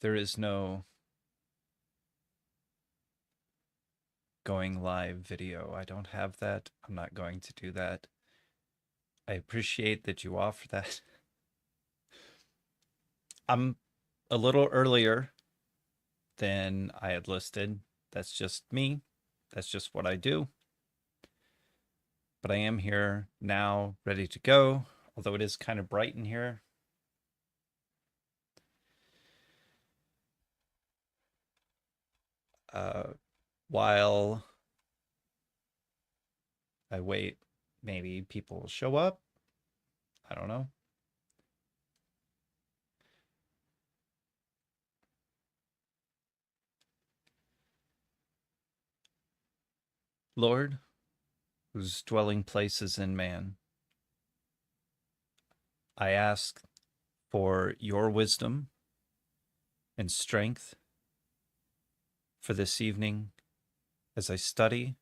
There is no going live video. I don't have that. I'm not going to do that. I appreciate that you offer that. I'm a little earlier than I had listed. That's just me. That's just what I do. But I am here now, ready to go, although it is kind of bright in here. While I wait, maybe people will show up. I don't know. Lord, whose dwelling place is in man, I ask for your wisdom and strength for this evening as I study,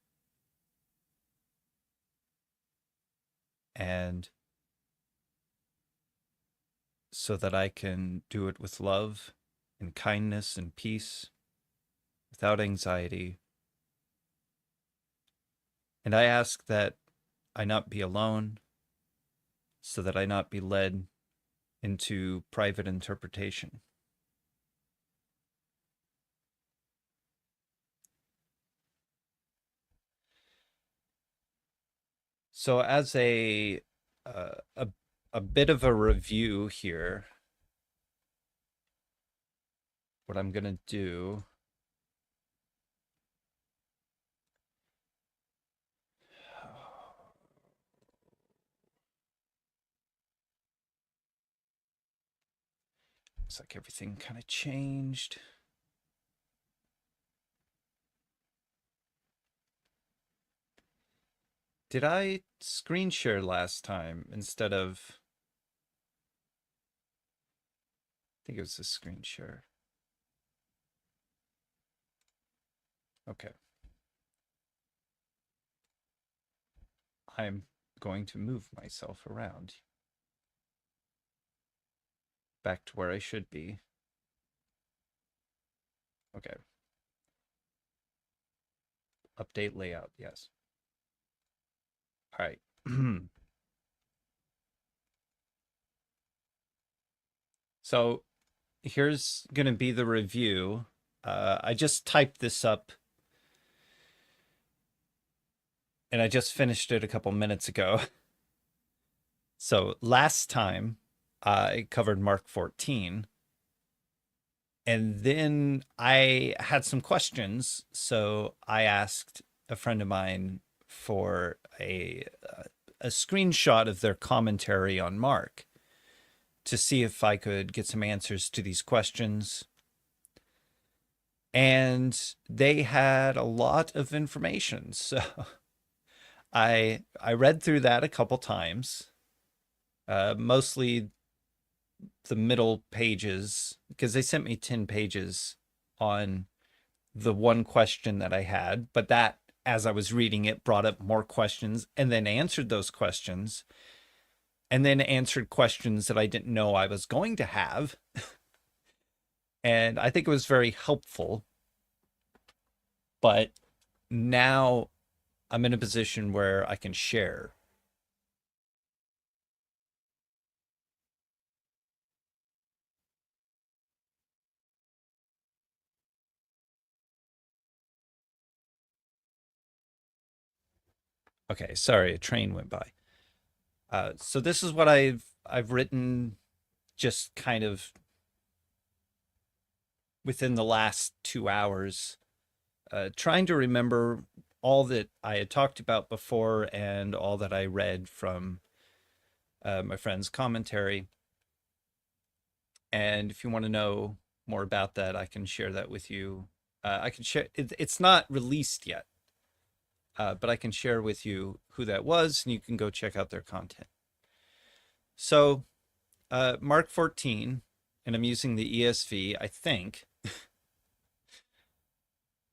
and so that I can do it with love and kindness and peace, without anxiety. And I ask that I not be alone, so that I not be led into private interpretation. So, as uh, a a bit of a review here, what I'm gonna do. Looks like everything kind of changed. Did I screen share last time instead of? I think it was a screen share. Okay. I'm going to move myself around back to where I should be. Okay. Update layout, yes. All right. So here's going to be the review. I just typed this up and I just finished it a couple minutes ago. So last time I covered Mark 14, and then I had some questions. So I asked a friend of mine for a screenshot of their commentary on Mark to see if I could get some answers to these questions. And they had a lot of information. So I read through that a couple times, mostly the middle pages, because they sent me 10 pages on the one question that I had. But that, as I was reading it, brought up more questions and then answered those questions and then answered questions that I didn't know I was going to have. And I think it was very helpful. But now I'm in a position where I can share. Okay, sorry, a train went by. So this is what I've written, just kind of within the last 2 hours, trying to remember all that I had talked about before and all that I read from my friend's commentary. And if you want to know more about that, I can share that with you. I can share. It's not released yet, but I can share with you who that was, and you can go check out their content. So, Mark 14, and I'm using the ESV, I think,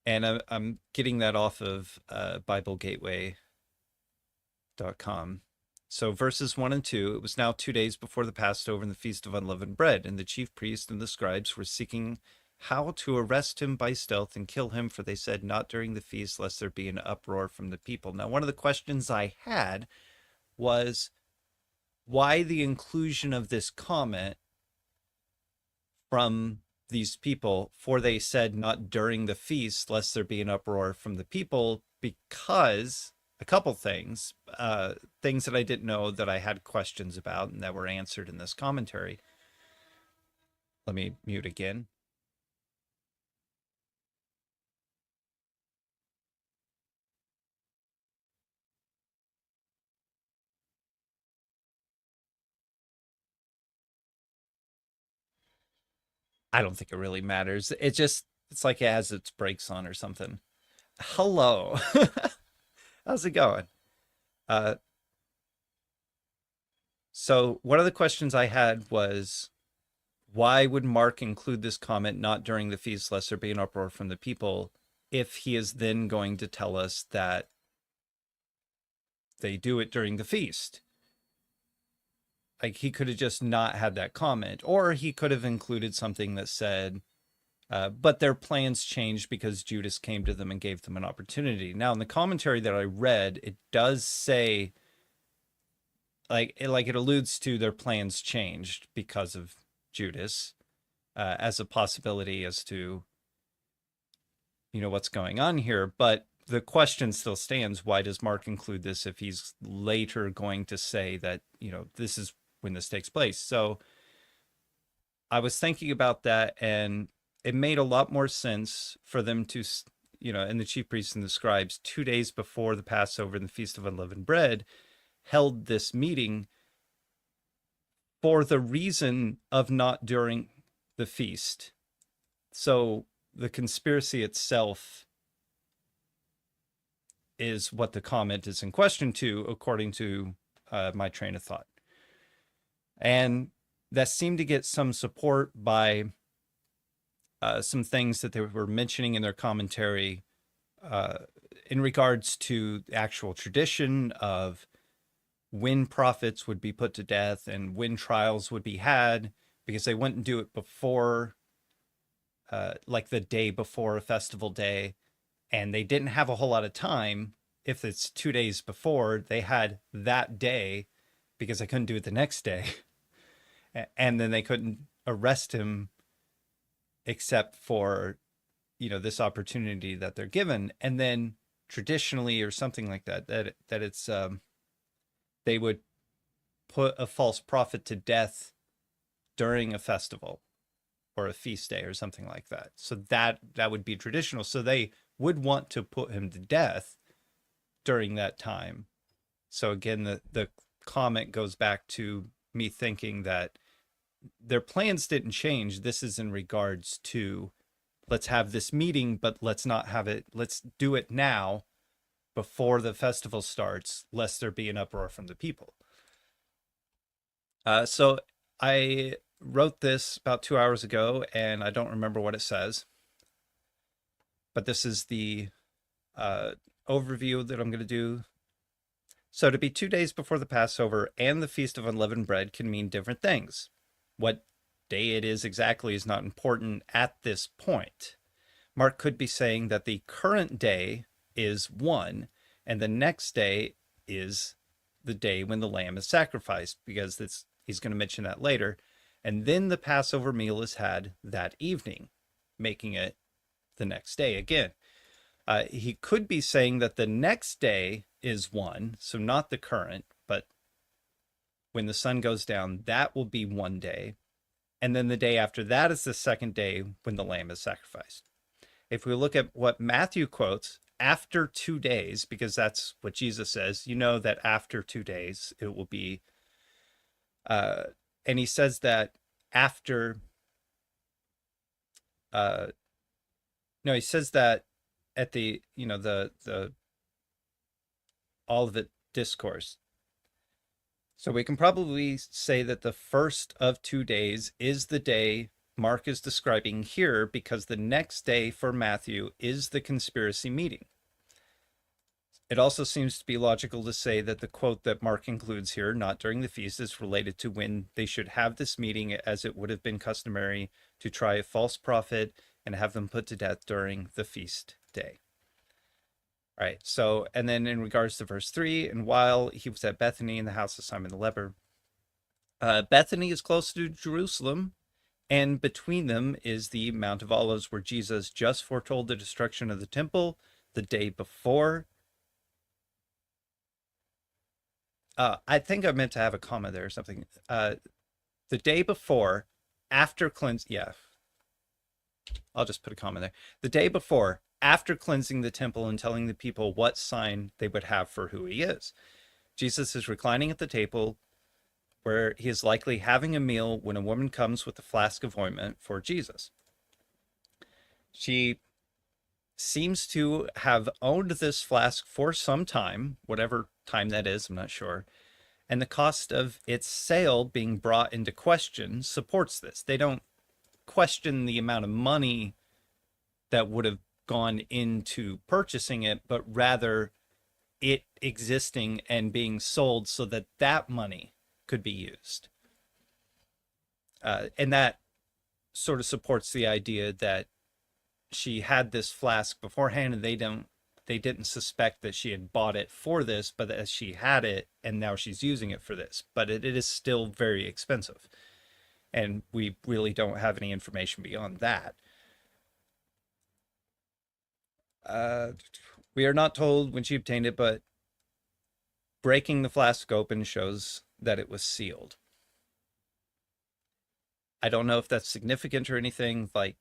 and I'm getting that off of BibleGateway.com. So verses 1 and 2, it was now 2 days before the Passover and the Feast of Unleavened Bread, and the chief priests and the scribes were seeking how to arrest him by stealth and kill him, for they said, not during the feast, lest there be an uproar from the people. Now, one of the questions I had was why the inclusion of this comment from these people, for they said, not during the feast, lest there be an uproar from the people, because a couple things, things that I didn't know that I had questions about and that were answered in this commentary. Let me mute again. I don't think it really matters. It's like it has its brakes on or something. Hello. How's it going? Uh, so one of the questions I had was, why would Mark include this comment not during the feast, lest there be an uproar from the people, if he is then going to tell us that they do it during the feast? Like, he could have just not had that comment, or he could have included something that said, but their plans changed because Judas came to them and gave them an opportunity. Now, in the commentary that I read, it does say, it alludes to their plans changed because of Judas, as a possibility as to, what's going on here. But the question still stands, why does Mark include this if he's later going to say that, this is when this takes place? So I was thinking about that, and it made a lot more sense for them to, and the chief priests and the scribes, 2 days before the Passover and the Feast of Unleavened Bread, held this meeting for the reason of not during the feast. So the conspiracy itself is what the comment is in question to, according to my train of thought. And that seemed to get some support by some things that they were mentioning in their commentary in regards to the actual tradition of when prophets would be put to death and when trials would be had, because they wouldn't do it before, like the day before a festival day, and they didn't have a whole lot of time. If it's 2 days before, they had that day because they couldn't do it the next day. And then they couldn't arrest him except for, this opportunity that they're given. And then traditionally, or something like that it's, they would put a false prophet to death during a festival or a feast day or something like that. So that would be traditional. So they would want to put him to death during that time. So again, the comment goes back to me thinking that their plans didn't change. This is in regards to, let's have this meeting, but let's not have it. Let's do it now before the festival starts, lest there be an uproar from the people. So I wrote this about 2 hours ago, and I don't remember what it says. But this is the overview that I'm going to do. So to be 2 days before the Passover and the Feast of Unleavened Bread can mean different things. What day it is exactly is not important at this point. Mark could be saying that the current day is 1, and the next day is the day when the lamb is sacrificed, because he's going to mention that later. And then the Passover meal is had that evening, making it the next day again. He could be saying that the next day is 1, so not the current, but when the sun goes down, that will be 1 day. And then the day after that is the second day when the lamb is sacrificed. If we look at what Matthew quotes, after 2 days, because that's what Jesus says, that after 2 days it will be, and he says that after, no, he says that at the, the Olivet Discourse. So we can probably say that the first of 2 days is the day Mark is describing here, because the next day for Matthew is the conspiracy meeting. It also seems to be logical to say that the quote that Mark includes here, not during the feast, is related to when they should have this meeting, as it would have been customary to try a false prophet and have them put to death during the feast day. All right, so, and then in regards to verse 3, and while he was at Bethany in the house of Simon the leper, Bethany is close to Jerusalem, and between them is the Mount of Olives, where Jesus just foretold the destruction of the temple the day before. I think I meant to have a comma there or something. The day before, after cleanse, yeah, I'll just put a comma there. The day before, after cleansing the temple and telling the people what sign they would have for who he is. Jesus is reclining at the table where he is likely having a meal when a woman comes with a flask of ointment for Jesus. She seems to have owned this flask for some time, whatever time that is, I'm not sure. And the cost of its sale being brought into question supports this. They don't question the amount of money that would have gone into purchasing it, but rather it existing and being sold so that that money could be used. And that sort of supports the idea that she had this flask beforehand and they didn't suspect that she had bought it for this, but that she had it and now she's using it for this. But it is still very expensive. And we really don't have any information beyond that. We are not told when she obtained it, but breaking the flask open shows that it was sealed. I don't know if that's significant or anything. Like,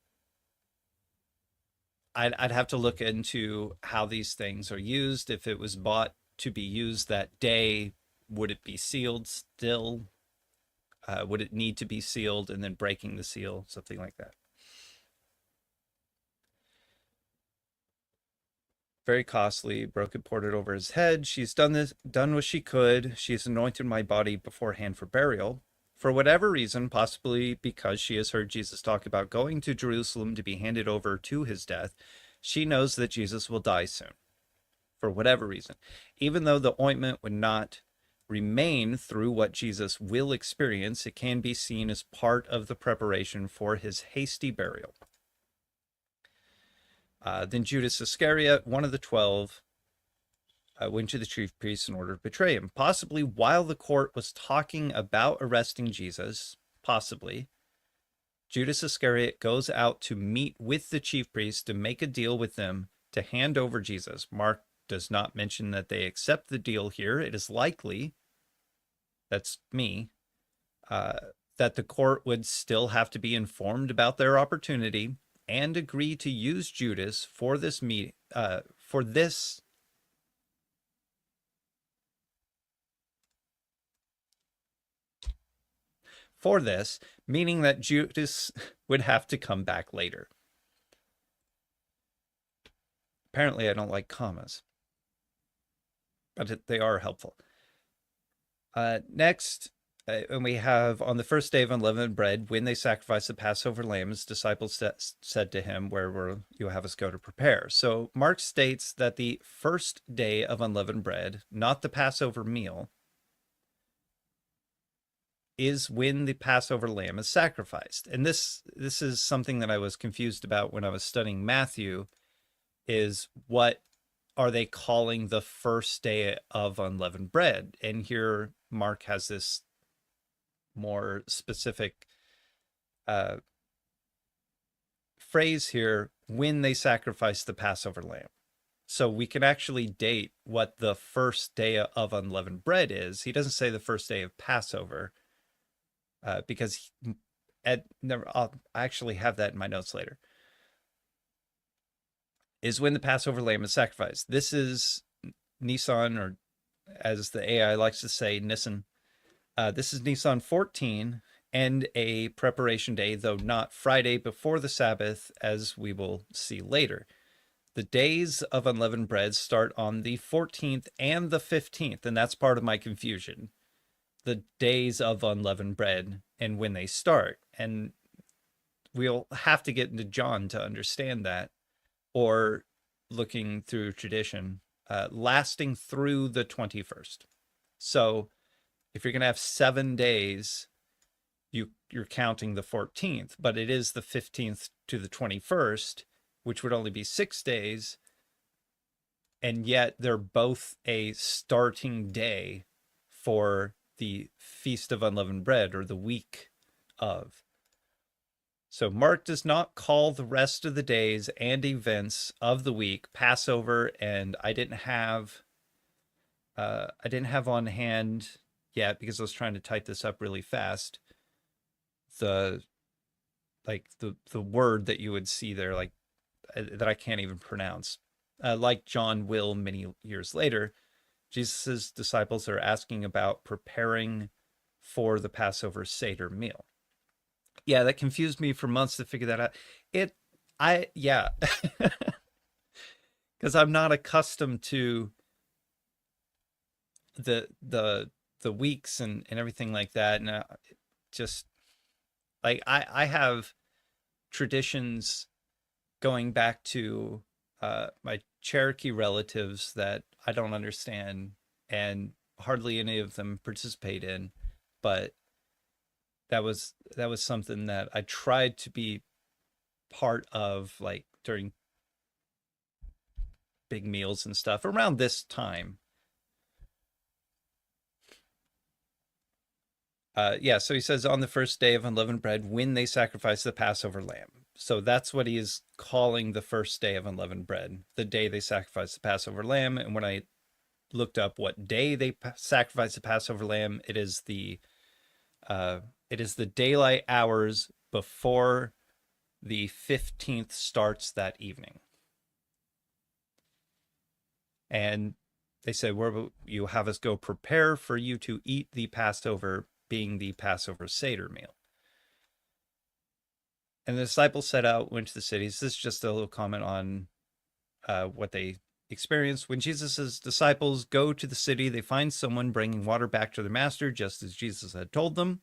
I'd have to look into how these things are used. If it was bought to be used that day, would it be sealed still? Would it need to be sealed and then breaking the seal, something like that? Very costly. Broke it, poured it over his head. She's done what she could. She's anointed my body beforehand for burial. For whatever reason, possibly because she has heard Jesus talk about going to Jerusalem to be handed over to his death, she knows that Jesus will die soon. For whatever reason, even though the ointment would not remain through what Jesus will experience, it can be seen as part of the preparation for his hasty burial. Then Judas Iscariot, one of the 12, went to the chief priests in order to betray him. Possibly while the court was talking about arresting Jesus, possibly, Judas Iscariot goes out to meet with the chief priests to make a deal with them to hand over Jesus. Mark does not mention that they accept the deal here. It is likely, that's me, that the court would still have to be informed about their opportunity and agree to use Judas for this meeting, meaning that Judas would have to come back later. Apparently, I don't like commas, but they are helpful. Next, and we have on the first day of unleavened bread, when they sacrificed the Passover lamb, his disciples said to him, "Where will you have us go to prepare?" So Mark states that the first day of unleavened bread, not the Passover meal, is when the Passover lamb is sacrificed. And this is something that I was confused about when I was studying Matthew, is what are they calling the first day of unleavened bread? And here Mark has this more specific phrase here, when they sacrifice the Passover lamb. So we can actually date what the first day of unleavened bread is. He doesn't say the first day of Passover, because I'll actually have that in my notes later, is when the Passover lamb is sacrificed. This is Nisan, or as the AI likes to say, Nisan. This is Nisan 14 and a preparation day, though not Friday before the Sabbath, as we will see later. The days of unleavened bread start on the 14th and the 15th, and that's part of my confusion. The days of unleavened bread and when they start. And we'll have to get into John to understand that, or looking through tradition. lasting through the 21st. So if you're going to have 7 days, you're counting the 14th, but it is the 15th to the 21st, which would only be 6 days. And yet they're both a starting day for the Feast of Unleavened Bread, or the week of. So Mark does not call the rest of the days and events of the week Passover, and I didn't have on hand yet, because I was trying to type this up really fast, the word that you would see there, like that I can't even pronounce. Like John will many years later, Jesus's disciples are asking about preparing for the Passover Seder meal. Yeah, that confused me for months to figure that out. Yeah, because I'm not accustomed to the weeks and everything like that, and just like I have traditions going back to my Cherokee relatives that I don't understand, and hardly any of them participate in, but that was something that I tried to be part of, like during big meals and stuff around this time. Yeah, so he says on the first day of unleavened bread, when they sacrifice the Passover lamb. So that's what he is calling the first day of unleavened bread, the day they sacrifice the Passover lamb. And when I looked up what day they sacrifice the Passover lamb, it is the daylight hours before the 15th starts that evening. And they said, where will you have us go prepare for you to eat the Passover, being the Passover Seder meal? And the disciples set out, went to the cities. This is just a little comment on what they experienced. When Jesus' disciples go to the city, they find someone bringing water back to their master, just as Jesus had told them.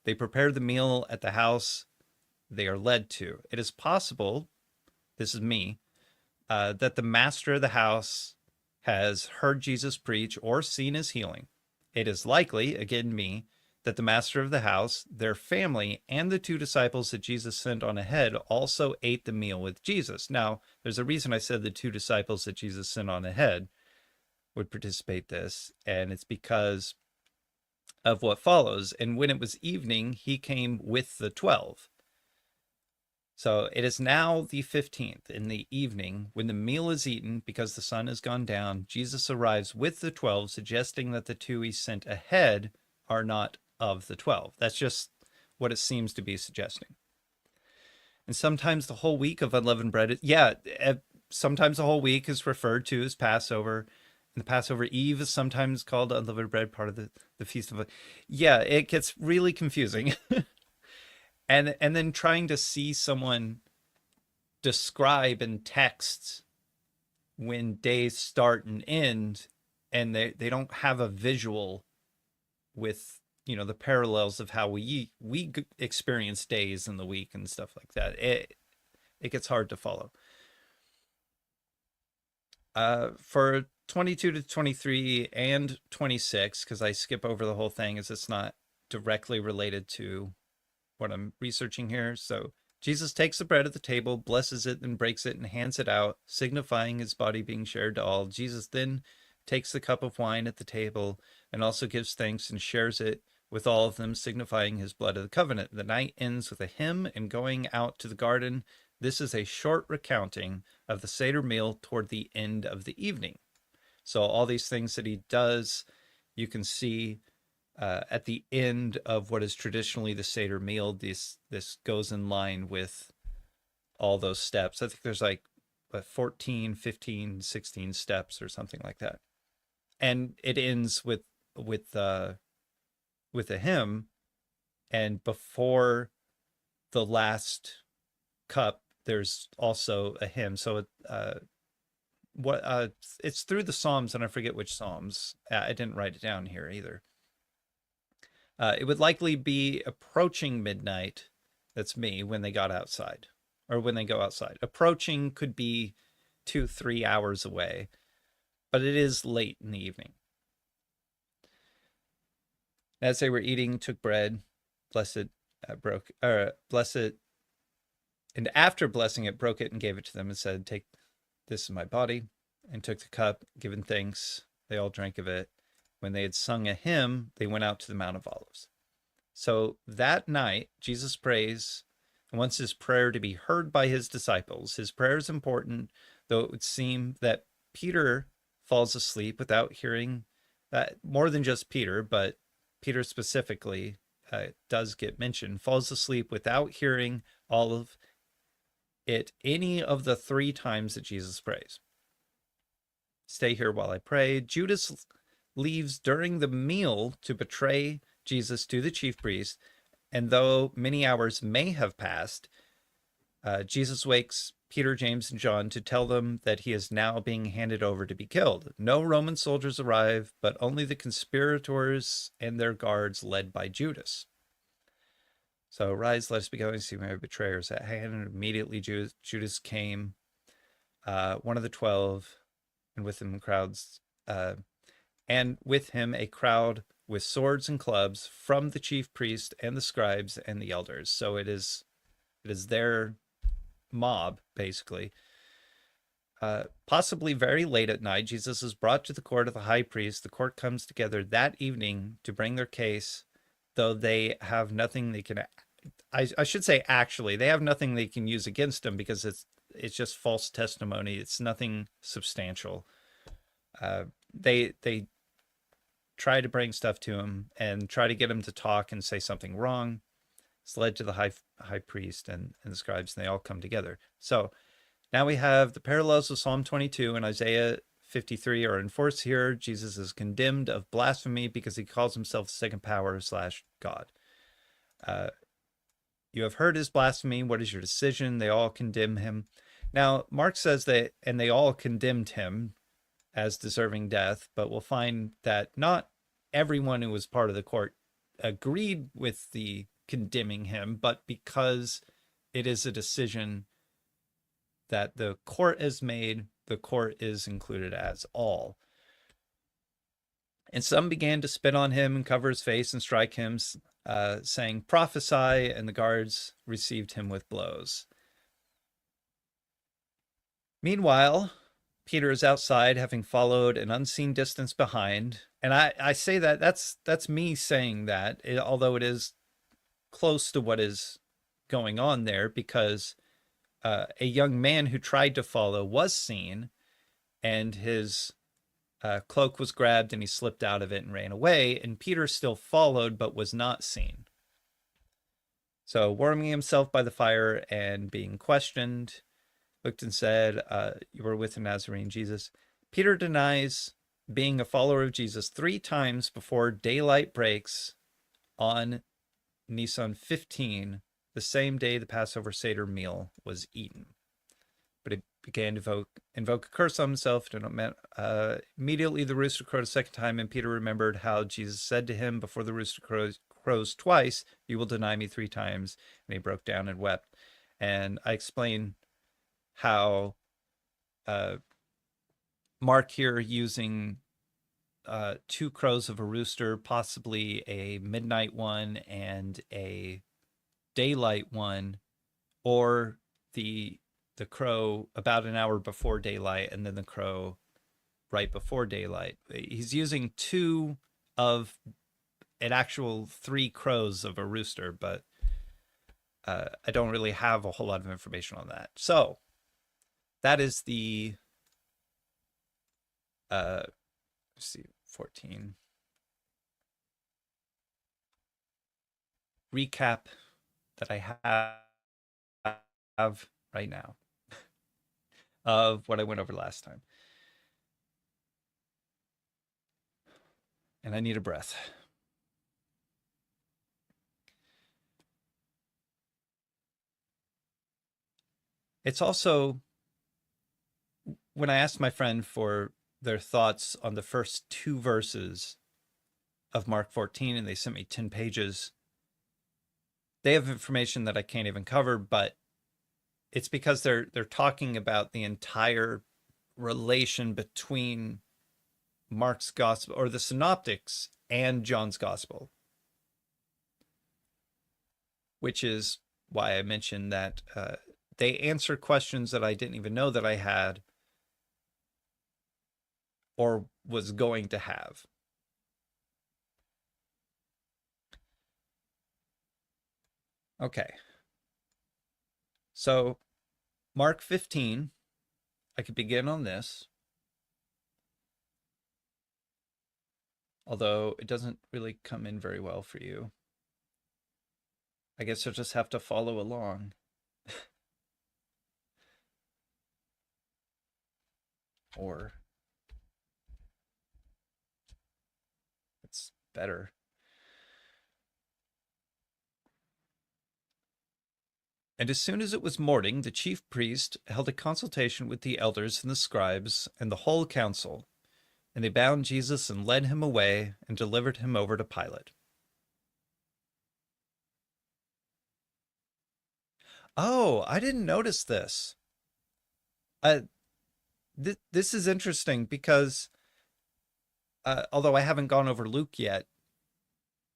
They prepare the meal at the house they are led to. It is possible, this is me, that the master of the house has heard Jesus preach or seen his healing. It is likely, again me, that the master of the house, their family, and the 2 disciples that Jesus sent on ahead also ate the meal with Jesus. Now, there's a reason I said the 2 disciples that Jesus sent on ahead would participate this, and it's because of what follows. And when it was evening, he came with the 12. So it is now the 15th in the evening, when the meal is eaten, because the sun has gone down. Jesus arrives with the 12, suggesting that the 2 he sent ahead are not of the 12. That's just what it seems to be suggesting. And sometimes the whole week of unleavened bread, sometimes the whole week is referred to as Passover. And the Passover Eve is sometimes called unleavened bread, part of the Feast of... Yeah, it gets really confusing. And then trying to see someone describe in text when days start and end, and they don't have a visual with, the parallels of how we experience days in the week and stuff like that. It gets hard to follow. For 22 to 23 and 26, because I skip over the whole thing as it's not directly related to what I'm researching here. So Jesus takes the bread at the table, blesses it, and breaks it and hands it out, signifying his body being shared to all. Jesus then takes the cup of wine at the table and also gives thanks and shares it with all of them, signifying his blood of the covenant. The night ends with a hymn and going out to the garden. This is a short recounting of the Seder meal toward the end of the evening. So all these things that he does, you can see at the end of what is traditionally the Seder meal. This goes in line with all those steps. I think there's like 14, 15, 16 steps or something like that. And it ends with a hymn, and before the last cup there's also a hymn. So it's through the Psalms, and I forget which Psalms. I didn't write it down here either. It would likely be approaching midnight. That's me, when they got outside, or when they go outside. Approaching could be 2-3 hours away, but it is late in the evening. As they were eating, took bread, blessed, blessed, and after blessing it, broke it and gave it to them and said, "Take, this is my body," and took the cup, given thanks. They all drank of it. When they had sung a hymn, they went out to the Mount of Olives. So that night, Jesus prays and wants his prayer to be heard by his disciples. His prayer is important, though it would seem that Peter falls asleep without hearing that. More than just Peter, but Peter specifically does get mentioned, falls asleep without hearing all of it any of the 3 times that Jesus prays. Stay here while I pray. Judas leaves during the meal to betray Jesus to the chief priest, and though many hours may have passed, Jesus wakes Peter, James, and John to tell them that he is now being handed over to be killed. No Roman soldiers arrive, but only the conspirators and their guards led by Judas. So rise, let us be going, see my betrayers at hand. And immediately Judas came, one of the 12, and with him crowds, and with him a crowd with swords and clubs from the chief priest and the scribes and the elders. So it is their mob, basically. Possibly very late at night, Jesus is brought to the court of the high priest. The court comes together that evening to bring their case, though they have nothing they can. I should say, actually, they have nothing they can use against him because it's just false testimony. It's nothing substantial. They try to bring stuff to him and try to get him to talk and say something wrong. It's led to the high priest and the scribes, and they all come together. So now we have the parallels of Psalm 22 and Isaiah 53 are enforced here. Jesus is condemned of blasphemy because he calls himself second power / God. You have heard his blasphemy. What is your decision? They all condemn him. Now, Mark says that, and they all condemned him as deserving death, but we'll find that not everyone who was part of the court agreed with the condemning him, but because it is a decision that the court has made, the court is included as all. And some began to spit on him and cover his face and strike him, saying, "Prophesy," and the guards received him with blows. Meanwhile, Peter is outside, having followed an unseen distance behind. And I say that's me saying that, although it is close to what is going on there, because a young man who tried to follow was seen, and his cloak was grabbed, and he slipped out of it and ran away. And Peter still followed, but was not seen. So warming himself by the fire and being questioned, looked and said, "You were with the Nazarene Jesus." Peter denies being a follower of Jesus 3 times before daylight breaks on Nisan 15, the same day the Passover Seder meal was eaten. But he began to invoke a curse on himself. Immediately the rooster crowed a second time, and Peter remembered how Jesus said to him, "Before the rooster crows twice, you will deny me 3 times." And he broke down and wept. And I explain how Mark here using 2 crows of a rooster, possibly a midnight one and a daylight one, or the crow about an hour before daylight and then the crow right before daylight. He's using 2 of an actual 3 crows of a rooster, but I don't really have a whole lot of information on that. So that is the let's see, 14 recap that I have right now of what I went over last time. And I need a breath. It's also, when I asked my friend for their thoughts on the first 2 verses of Mark 14, and they sent me 10 pages, they have information that I can't even cover, but it's because they're talking about the entire relation between Mark's gospel, or the synoptics and John's gospel, which is why I mentioned that they answer questions that I didn't even know that I had or was going to have. Okay. So, Mark 15, I could begin on this, although it doesn't really come in very well for you. I guess you'll just have to follow along. Or it's better. And as soon as it was morning, the chief priest held a consultation with the elders and the scribes and the whole council, and they bound Jesus and led him away and delivered him over to Pilate. Oh, I didn't notice this. Uh, this is interesting because although I haven't gone over Luke yet,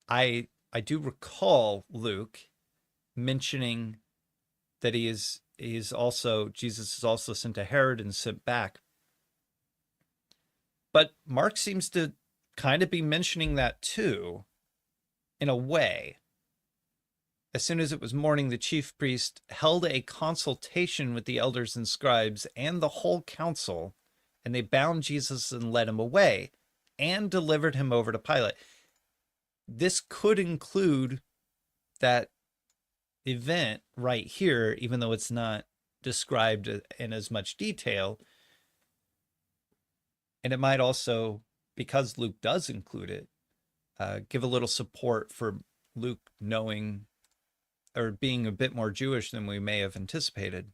I do recall Luke mentioning that Jesus is also sent to Herod and sent back. But Mark seems to kind of be mentioning that too, in a way. As soon as it was morning, the chief priest held a consultation with the elders and scribes and the whole council, and they bound Jesus and led him away and delivered him over to Pilate. This could include that event right here, even though it's not described in as much detail. And it might also, because Luke does include it, give a little support for Luke knowing or being a bit more Jewish than we may have anticipated.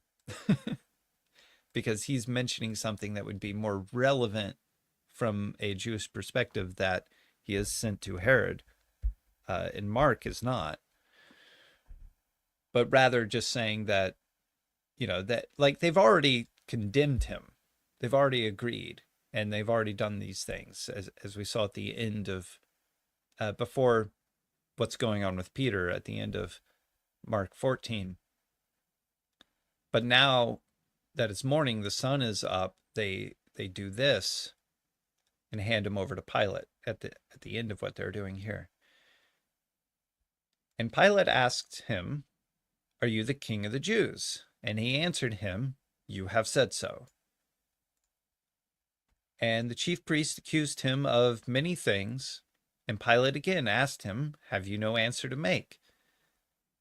Because he's mentioning something that would be more relevant from a Jewish perspective that he is sent to Herod. And Mark is not. But rather just saying that, that like they've already condemned him. They've already agreed. And they've already done these things, as we saw at the end of, before what's going on with Peter at the end of Mark 14. But now that it's morning, the sun is up, they do this and hand him over to Pilate at the end of what they're doing here. And Pilate asked him, "Are you the king of the Jews?" And he answered him, "You have said so." And the chief priest accused him of many things. And Pilate again asked him, "Have you no answer to make?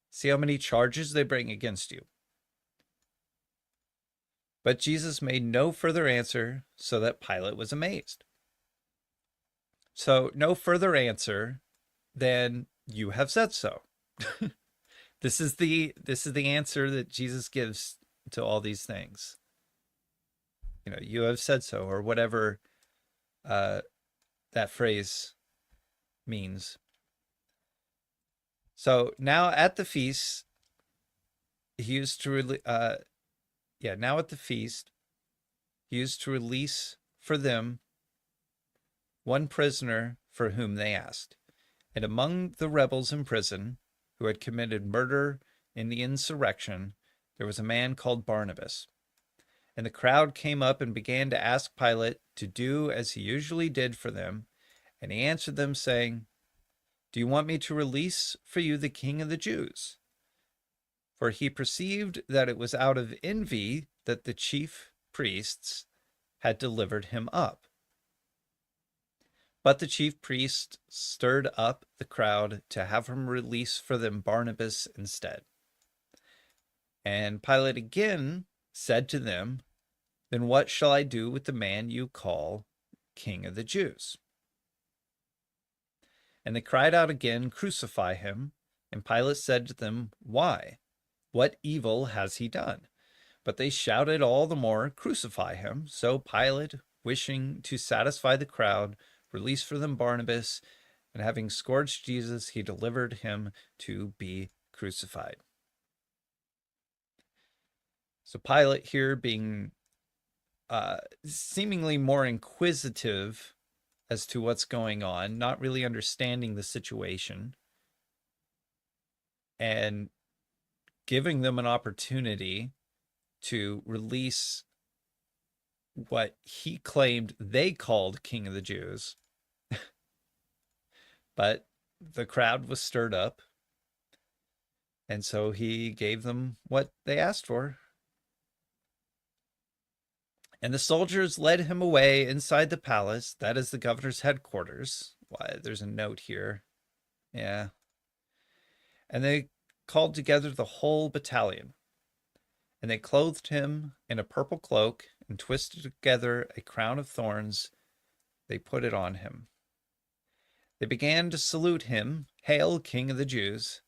See how many charges they bring against you." But Jesus made no further answer, so that Pilate was amazed. So no further answer than "You have said so." This is the answer that Jesus gives to all these things. You have said so, or whatever that phrase means. So now at the feast, he used to release for them one prisoner for whom they asked. And among the rebels in prison who had committed murder in the insurrection, there was a man called Barnabas. And the crowd came up and began to ask Pilate to do as he usually did for them. And he answered them, saying, "Do you want me to release for you the king of the Jews?" For he perceived that it was out of envy that the chief priests had delivered him up. But the chief priest stirred up the crowd to have him release for them Barnabas instead. And Pilate again said to them, "Then what shall I do with the man you call King of the Jews?" And they cried out again, "Crucify him." And Pilate said to them, "Why? What evil has he done?" But they shouted all the more, "Crucify him." So Pilate, wishing to satisfy the crowd, released for them Barnabas, and having scourged Jesus, he delivered him to be crucified. So Pilate here, being seemingly more inquisitive as to what's going on, not really understanding the situation, and giving them an opportunity to release what he claimed they called King of the Jews. But the crowd was stirred up, and so he gave them what they asked for. And the soldiers led him away inside the palace. That is the governor's headquarters. Why, there's a note here. Yeah. And they called together the whole battalion. And they clothed him in a purple cloak and twisted together a crown of thorns. They put it on him. They began to salute him, "Hail, King of the Jews!"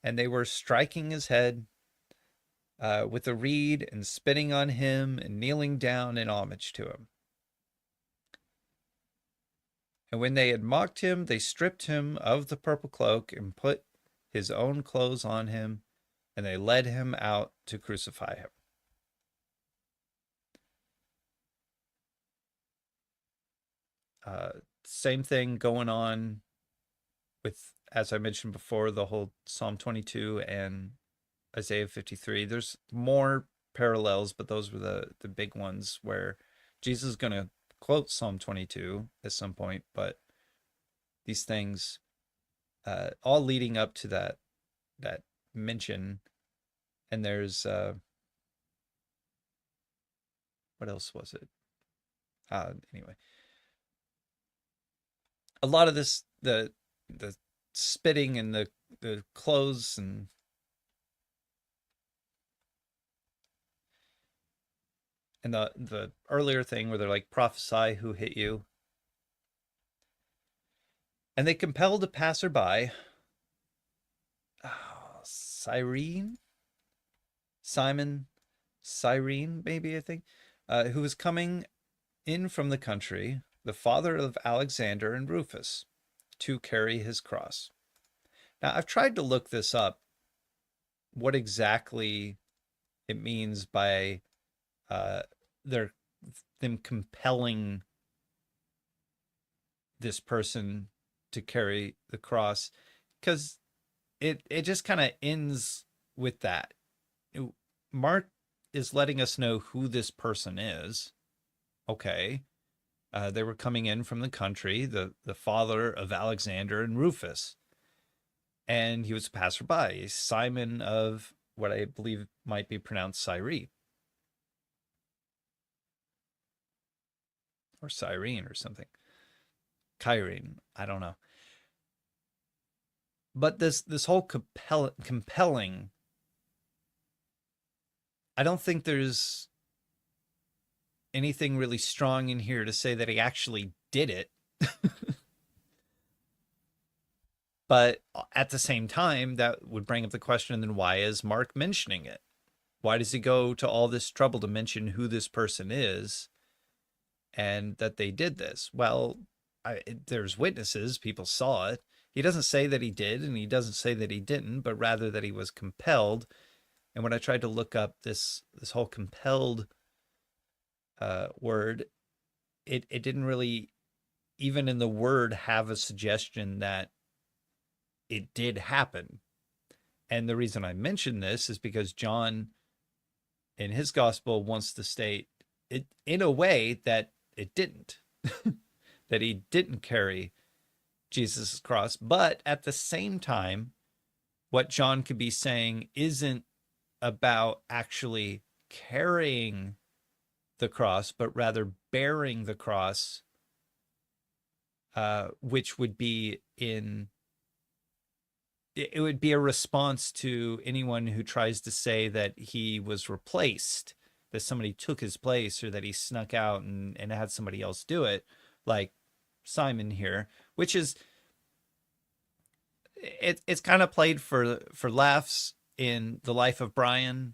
And they were striking his head with a reed and spitting on him and kneeling down in homage to him. And when they had mocked him, they stripped him of the purple cloak and put his own clothes on him, and they led him out to crucify him. Same thing going on with, as I mentioned before, the whole Psalm 22 and Isaiah 53. There's more parallels, but those were the big ones where Jesus is going to quote Psalm 22 at some point, but these things all leading up to that mention. And there's what else was it? Anyway, a lot of this, the spitting and the clothes and the earlier thing where they're like, prophesy who hit you. And they compelled a passerby, Cyrene, Simon Cyrene, maybe, I think, who was coming in from the country, the father of Alexander and Rufus, to carry his cross. Now, I've tried to look this up, what exactly it means by them compelling this person to carry the cross, because it just kind of ends with that. Mark is letting us know who this person is. Okay. They were coming in from the country, the father of Alexander and Rufus. And he was a passerby, Simon of what I believe might be pronounced Cyrene. Or Cyrene or something. Kyrene, I don't know. But this whole compelling, I don't think there's anything really strong in here to say that he actually did it. But at the same time, that would bring up the question, then why is Mark mentioning it? Why does he go to all this trouble to mention who this person is and that they did this? Well, there's witnesses, people saw it. He doesn't say that he did, and he doesn't say that he didn't, but rather that he was compelled. And when I tried to look up this whole compelled word, it didn't really, even in the word, have a suggestion that it did happen. And the reason I mention this is because John, in his gospel, wants to state it in a way that it didn't, that he didn't carry Jesus' cross. But at the same time, what John could be saying isn't about actually carrying the cross, but rather bearing the cross, which would be it would be a response to anyone who tries to say that he was replaced, that somebody took his place, or that he snuck out and had somebody else do it, like Simon here, which is, it's kind of played for laughs in The Life of Brian.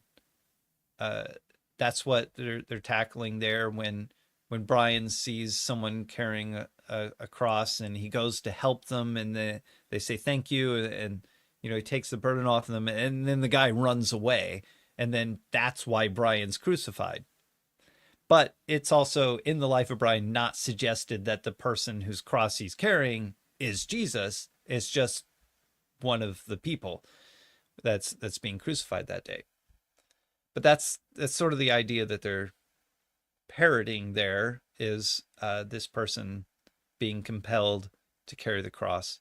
That's what they're tackling there when Brian sees someone carrying a cross and he goes to help them, and they say thank you, and he takes the burden off of them, and then the guy runs away, and then that's why Brian's crucified. But it's also in the life of Brian not suggested that the person whose cross he's carrying is Jesus. It's just one of the people that's being crucified that day. But that's sort of the idea that they're parroting there is this person being compelled to carry the cross,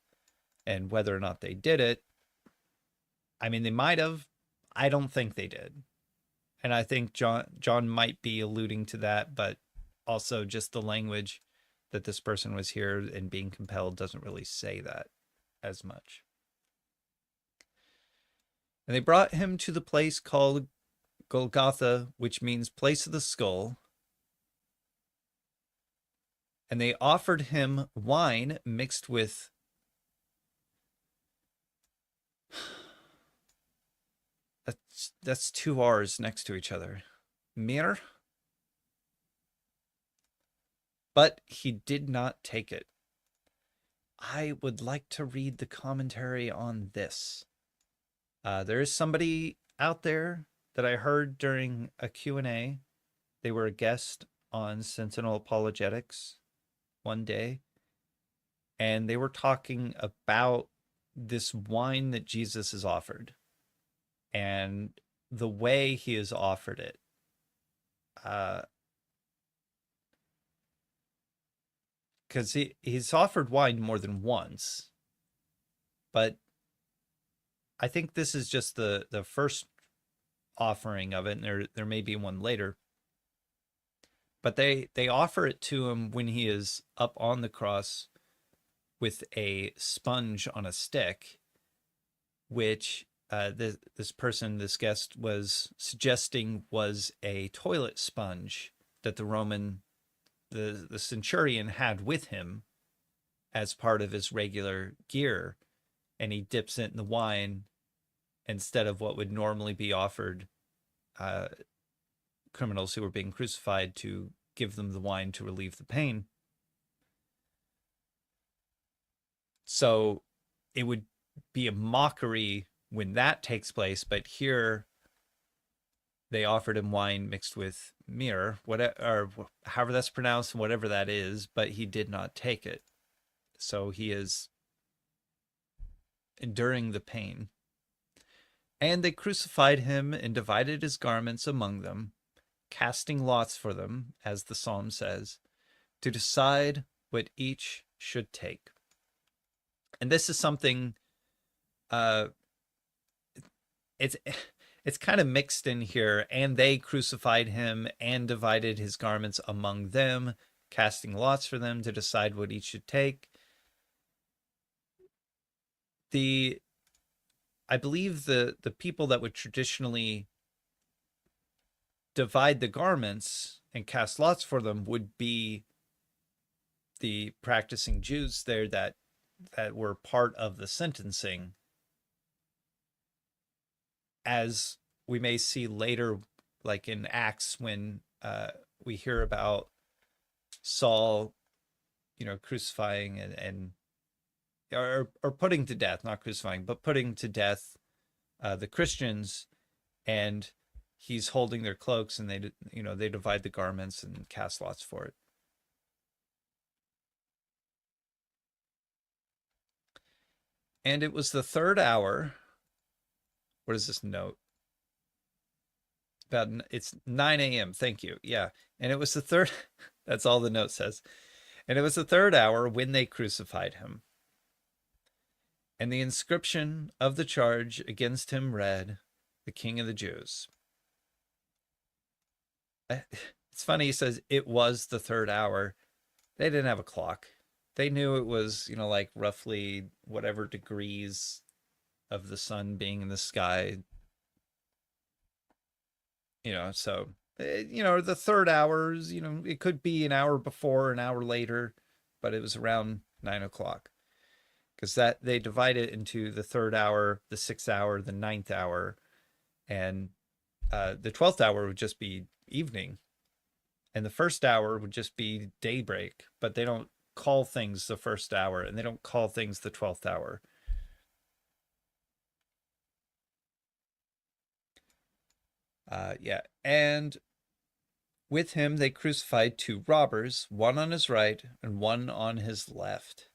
and whether or not they did it. I mean, they might have. I don't think they did. And I think John might be alluding to that, but also just the language that this person was here and being compelled doesn't really say that as much. And they brought him to the place called Golgotha, which means place of the skull. And they offered him wine mixed with that's two R's next to each other. Mir. But he did not take it. I would like to read the commentary on this. There is somebody out there that I heard during a Q&A. They were a guest on Sentinel Apologetics one day, and they were talking about this wine that Jesus is offered and the way he has offered it. Because he's offered wine more than once, but I think this is just the first offering of it, and there may be one later. But they offer it to him when he is up on the cross with a sponge on a stick, which this person, this guest, was suggesting was a toilet sponge that the centurion had with him as part of his regular gear, and he dips it in the wine instead of what would normally be offered criminals who were being crucified, to give them the wine to relieve the pain. So it would be a mockery when that takes place, but here they offered him wine mixed with myrrh, whatever, or however that's pronounced, whatever that is, but he did not take it. So he is enduring the pain. And they crucified him and divided his garments among them, casting lots for them, as the psalm says, to decide what each should take. And this is something, it's kind of mixed in here. And they crucified him and divided his garments among them, casting lots for them to decide what each should take. I believe the people that would traditionally divide the garments and cast lots for them would be the practicing Jews there that were part of the sentencing, as we may see later, like in Acts, when we hear about Saul, crucifying and or putting to death, not crucifying, but putting to death the Christians, and he's holding their cloaks, and they divide the garments and cast lots for it. And it was the third hour. What is this note? It's 9 a.m. Thank you. Yeah. And it was the third, that's all the note says. And it was the third hour when they crucified him. And the inscription of the charge against him read, "The King of the Jews." It's funny, he says it was the third hour. They didn't have a clock. They knew it was, like roughly whatever degrees of the sun being in the sky. So, the third hours, it could be an hour before, an hour later, but it was around 9 o'clock. Because that they divide it into the third hour, the 6th hour, the 9th hour, and the 12th hour would just be evening, and the first hour would just be daybreak. But they don't call things the first hour, and they don't call things the 12th hour. Yeah, and With him they crucified two robbers, one on his right and one on his left.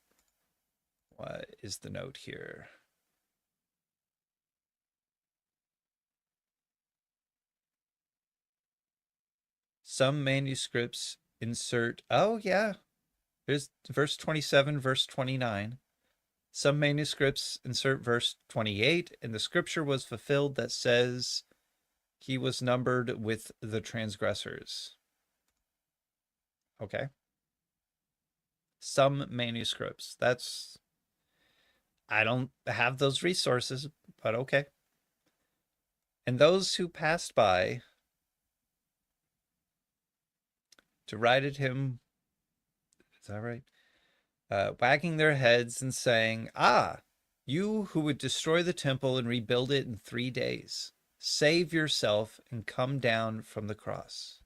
What is the note here? Some manuscripts insert, oh yeah, there's verse 27, verse 29. Some manuscripts insert verse 28, and the scripture was fulfilled that says he was numbered with the transgressors. Okay. Some manuscripts. I don't have those resources, but okay. And those who passed by derided him, is that right? Wagging their heads and saying, "Ah, you who would destroy the temple and rebuild it in 3 days, save yourself and come down from the cross."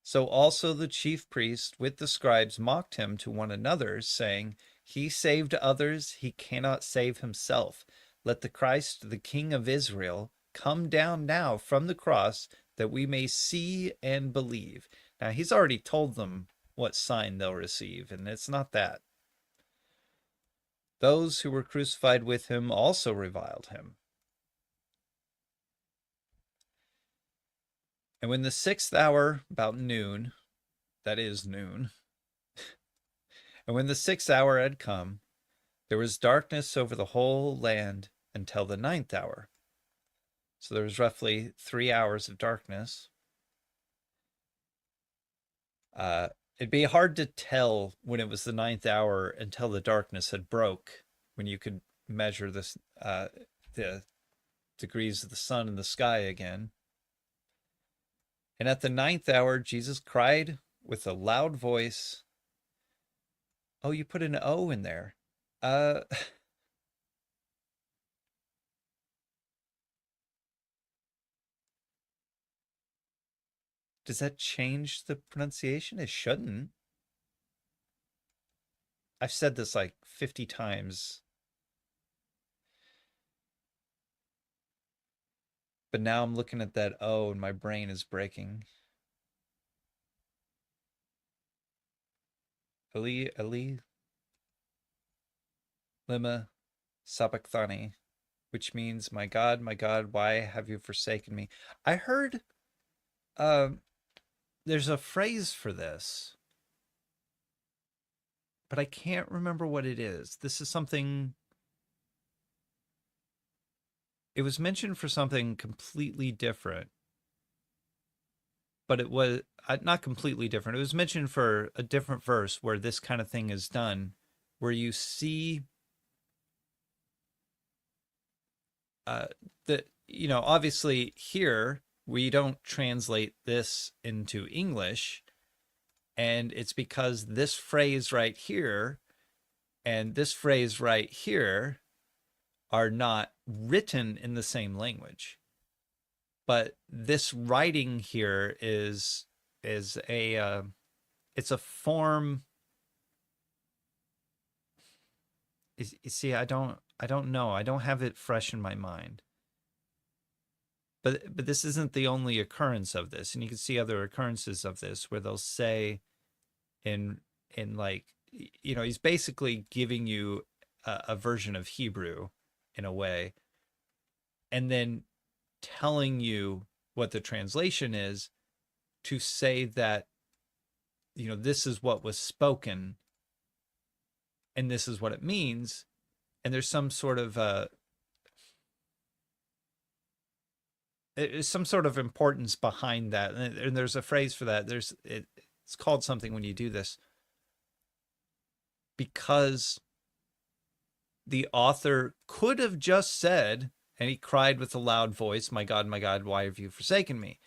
So also the chief priests with the scribes mocked him to one another, saying, "He saved others, he cannot save himself. Let the Christ, the King of Israel, come down now from the cross, that we may see and believe." Now, he's already told them what sign they'll receive, and it's not that. Those who were crucified with him also reviled him. And when the 6th hour, about noon, that is noon, and when the 6th hour had come, there was darkness over the whole land until the 9th hour. So there was roughly 3 hours of darkness. It'd be hard to tell when it was the 9th hour until the darkness had broke, when you could measure this, the degrees of the sun in the sky again. And at the 9th hour, Jesus cried with a loud voice. Oh, you put an O in there. Does that change the pronunciation? It shouldn't. I've said this like 50 times. But now I'm looking at that O and my brain is breaking. Ali, lima sabachthani, which means, my God, why have you forsaken me? I heard there's a phrase for this, but I can't remember what it is. This is something, it was mentioned for something completely different, but it was not completely different. It was mentioned for a different verse where this kind of thing is done, where you see the, obviously here we don't translate this into English, and it's because this phrase right here and this phrase right here are not written in the same language. But this writing here is a it's a form. You see, I don't know. I don't have it fresh in my mind. But this isn't the only occurrence of this, and you can see other occurrences of this where they'll say in like, he's basically giving you a version of Hebrew in a way, and then telling you what the translation is, to say that, this is what was spoken and this is what it means. And there's some sort of importance behind that, and there's a phrase for that. It's called something when you do this, because the author could have just said, and he cried with a loud voice, my God, why have you forsaken me?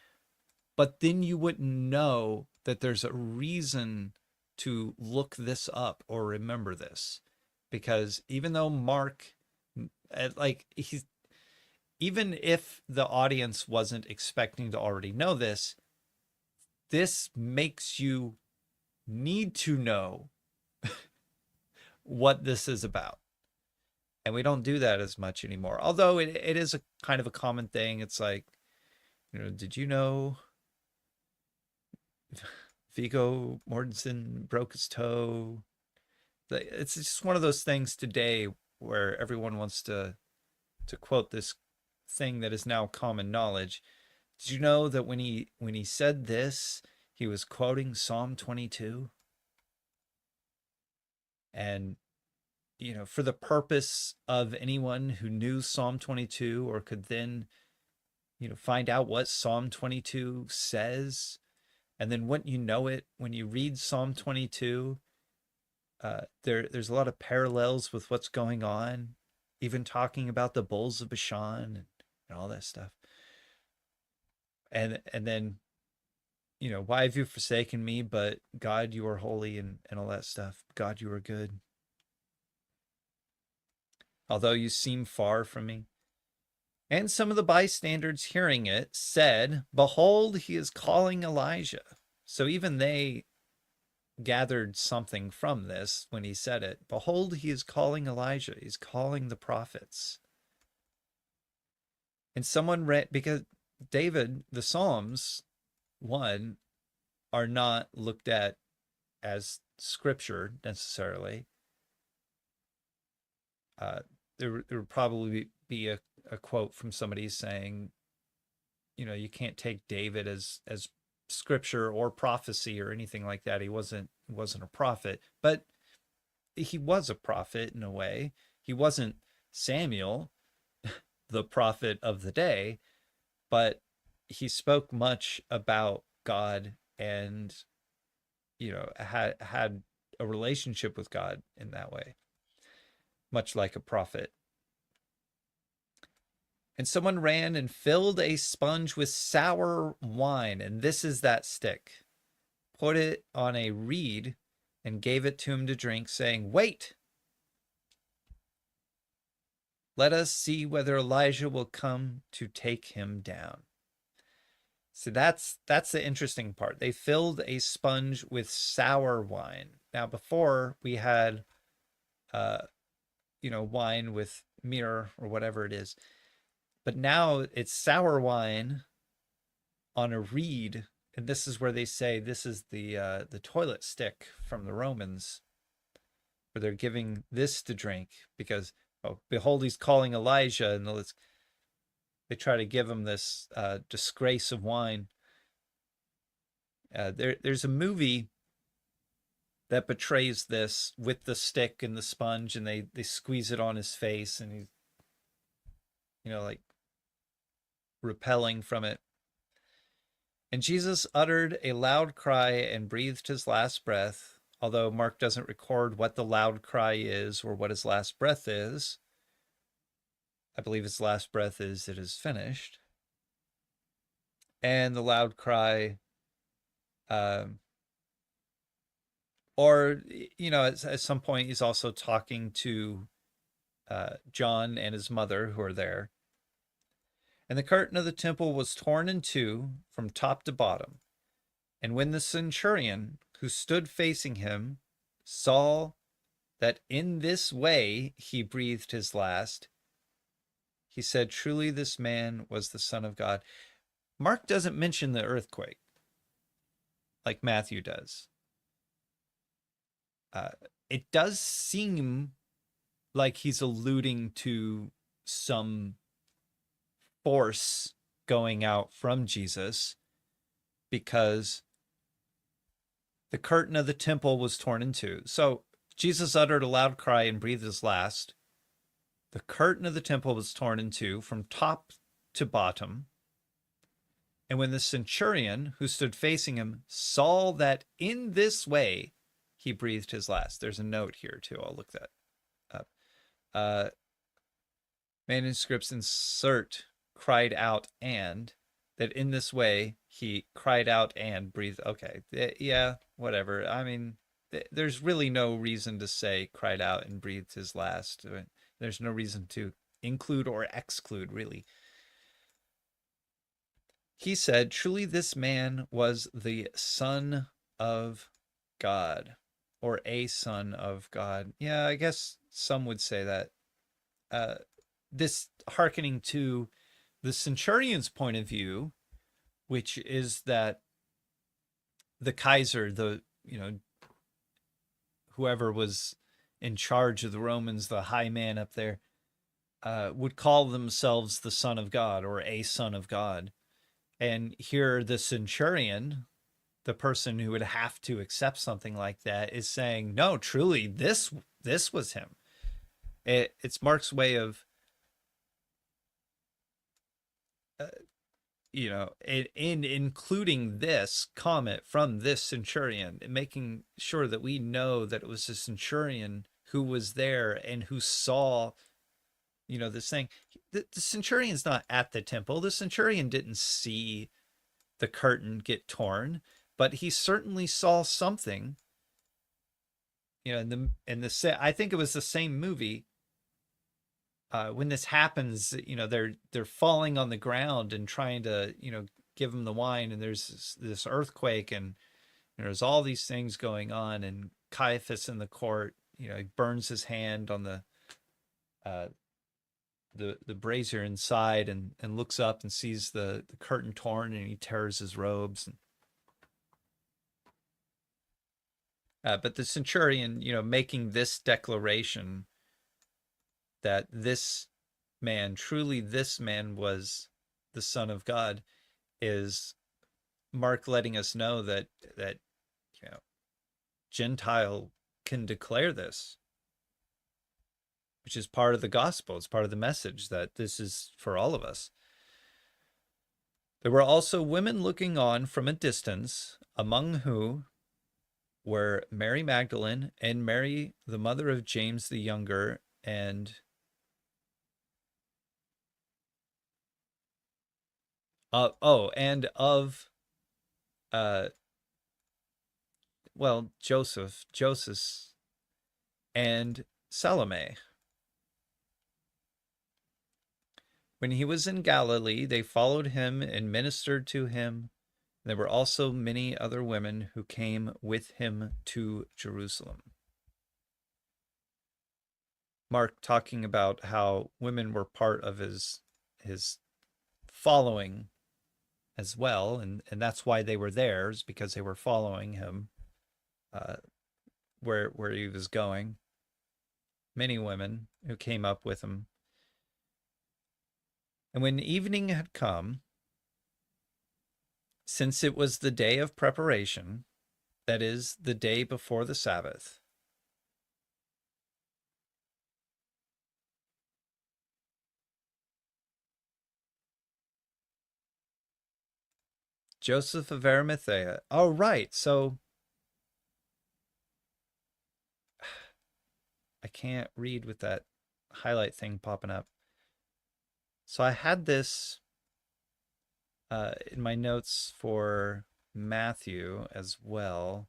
But then you wouldn't know that there's a reason to look this up or remember this. Because even though Mark, even if the audience wasn't expecting to already know this, this makes you need to know what this is about. And we don't do that as much anymore. Although it is a kind of a common thing. It's like, did you know Viggo Mortensen broke his toe. It's just one of those things today where everyone wants to quote this thing that is now common knowledge. Did you know that when he said this, he was quoting Psalm 22? And for the purpose of anyone who knew Psalm 22 or could then, find out what Psalm 22 says, and then when when you read Psalm 22, there's a lot of parallels with what's going on, even talking about the bulls of Bashan and all that stuff. And then, why have you forsaken me? But God, you are holy, and all that stuff. God, you are good. Although you seem far from me. And some of the bystanders hearing it said, behold, he is calling Elijah. So even they gathered something from this when he said it. Behold, he is calling Elijah. He's calling the prophets. And someone read, because David, the Psalms, one, are not looked at as scripture necessarily. There would probably be a quote from somebody saying, you can't take David as scripture or prophecy or anything like that. He wasn't a prophet, but he was a prophet in a way. He wasn't Samuel, the prophet of the day, but he spoke much about God and had a relationship with God in that way, much like a prophet. And someone ran and filled a sponge with sour wine, and this is that stick, put it on a reed, and gave it to him to drink, saying, wait, let us see whether Elijah will come to take him down. So that's the interesting part. They filled a sponge with sour wine. Now, before we had, wine with myrrh or whatever it is, but now it's sour wine on a reed, and this is where they say this is the toilet stick from the Romans, where they're giving this to drink because, oh, behold, he's calling Elijah, and they try to give him this disgrace of wine. There's a movie that portrays this with the stick and the sponge, and they squeeze it on his face, and he's, like repelling from it. And Jesus uttered a loud cry and breathed his last breath, although Mark doesn't record what the loud cry is or what his last breath is. I believe his last breath is, it is finished. And the loud cry, or, at some point he's also talking to John and his mother who are there. And the curtain of the temple was torn in two from top to bottom. And when the centurion who stood facing him saw that in this way he breathed his last, he said, truly this man was the Son of God. Mark doesn't mention the earthquake like Matthew does. It does seem like he's alluding to some force going out from Jesus, because the curtain of the temple was torn in two. So Jesus uttered a loud cry and breathed his last. The curtain of the temple was torn in two from top to bottom. And when the centurion who stood facing him saw that in this way he breathed his last. There's a note here too. I'll look that up. Manuscripts insert cried out and, that in this way he cried out and breathed. Okay. Yeah, whatever. I mean, there's really no reason to say cried out and breathed his last. There's no reason to include or exclude, really. He said, truly this man was the Son of God, or a son of God. Yeah, I guess some would say that. This hearkening to the centurion's point of view, which is that the Kaiser, whoever was in charge of the Romans, the high man up there, would call themselves the Son of God or a Son of God. And here, the centurion, the person who would have to accept something like that, is saying, "No, truly, this was him." It's Mark's way of, uh, in including this comment from this centurion, and making sure that we know that it was a centurion who was there and who saw, this thing. The centurion's not at the temple. The centurion didn't see the curtain get torn, but he certainly saw something. I think it was the same movie. When this happens, they're falling on the ground and trying to, give them the wine, and there's this earthquake, and there's all these things going on, and Caiaphas in the court, he burns his hand on uh, the brazier inside, and looks up and sees the curtain torn, and he tears his robes. But the centurion, making this declaration that truly this man was the Son of God, is Mark letting us know that Gentile can declare this, which is part of the gospel. It's part of the message that this is for all of us. There were also women looking on from a distance, among whom were Mary Magdalene and Mary, the mother of James the Younger, and and of uh Joseph, and Salome. When he was in Galilee, they followed him and ministered to him. There were also many other women who came with him to Jerusalem. Mark talking about how women were part of his following as well, and that's why they were there, is because they were following him where he was going. Many women who came up with him. And when evening had come, since it was the day of preparation, that is, the day before the Sabbath, Joseph of Arimathea. Oh, right. So I can't read with that highlight thing popping up. So I had this in my notes for Matthew as well.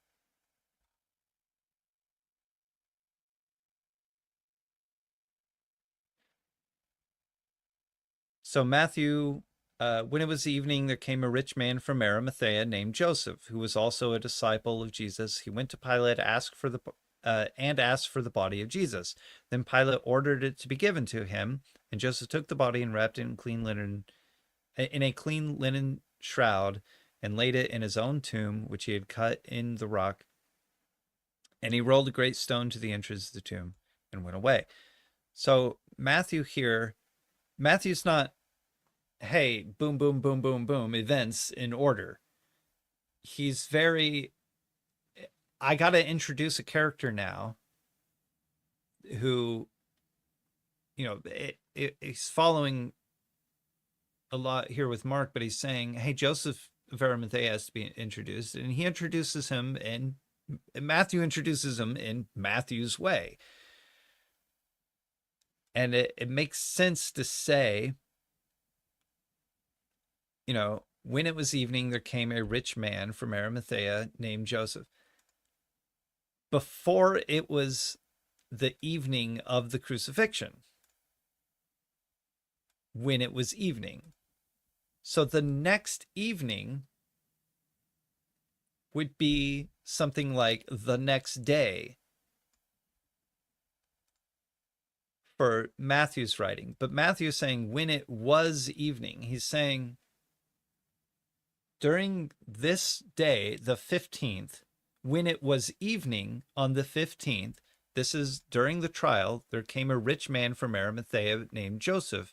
So Matthew, when it was evening, there came a rich man from Arimathea named Joseph, who was also a disciple of Jesus. He went to Pilate, asked for the body of Jesus. Then Pilate ordered it to be given to him, and Joseph took the body and wrapped it in a clean linen shroud, and laid it in his own tomb, which he had cut in the rock. And he rolled a great stone to the entrance of the tomb and went away. So Matthew's not, hey, boom, boom, boom, boom, boom, events in order. He's I got to introduce a character now who, he's following a lot here with Mark, but he's saying, hey, Joseph of Arimathea has to be introduced. And he introduces him, and Matthew introduces him in Matthew's way. And it makes sense to say, when it was evening, there came a rich man from Arimathea named Joseph. Before it was the evening of the crucifixion, when it was evening. So the next evening would be something like the next day for Matthew's writing. But Matthew's saying when it was evening. He's saying during this day, the 15th, when it was evening on the 15th, this is during the trial, there came a rich man from Arimathea named Joseph,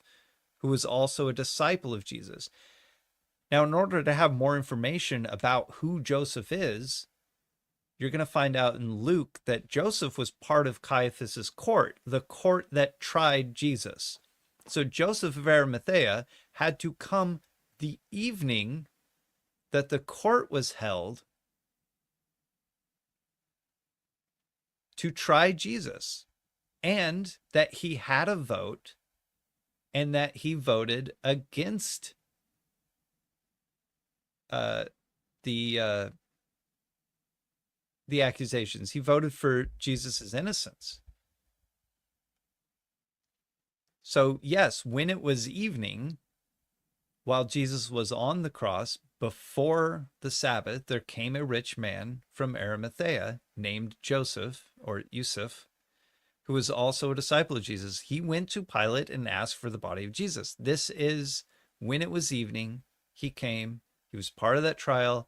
who was also a disciple of Jesus. Now, in order to have more information about who Joseph is, you're going to find out in Luke that Joseph was part of Caiaphas's court, the court that tried Jesus. So Joseph of Arimathea had to come the evening that the court was held to try Jesus, and that he had a vote, and that he voted against the accusations. He voted for Jesus's innocence. So yes, when it was evening, while Jesus was on the cross, before the Sabbath, there came a rich man from Arimathea named Joseph, or Yusuf, who was also a disciple of Jesus. He went to Pilate and asked for the body of Jesus. This is when it was evening. He came. He was part of that trial.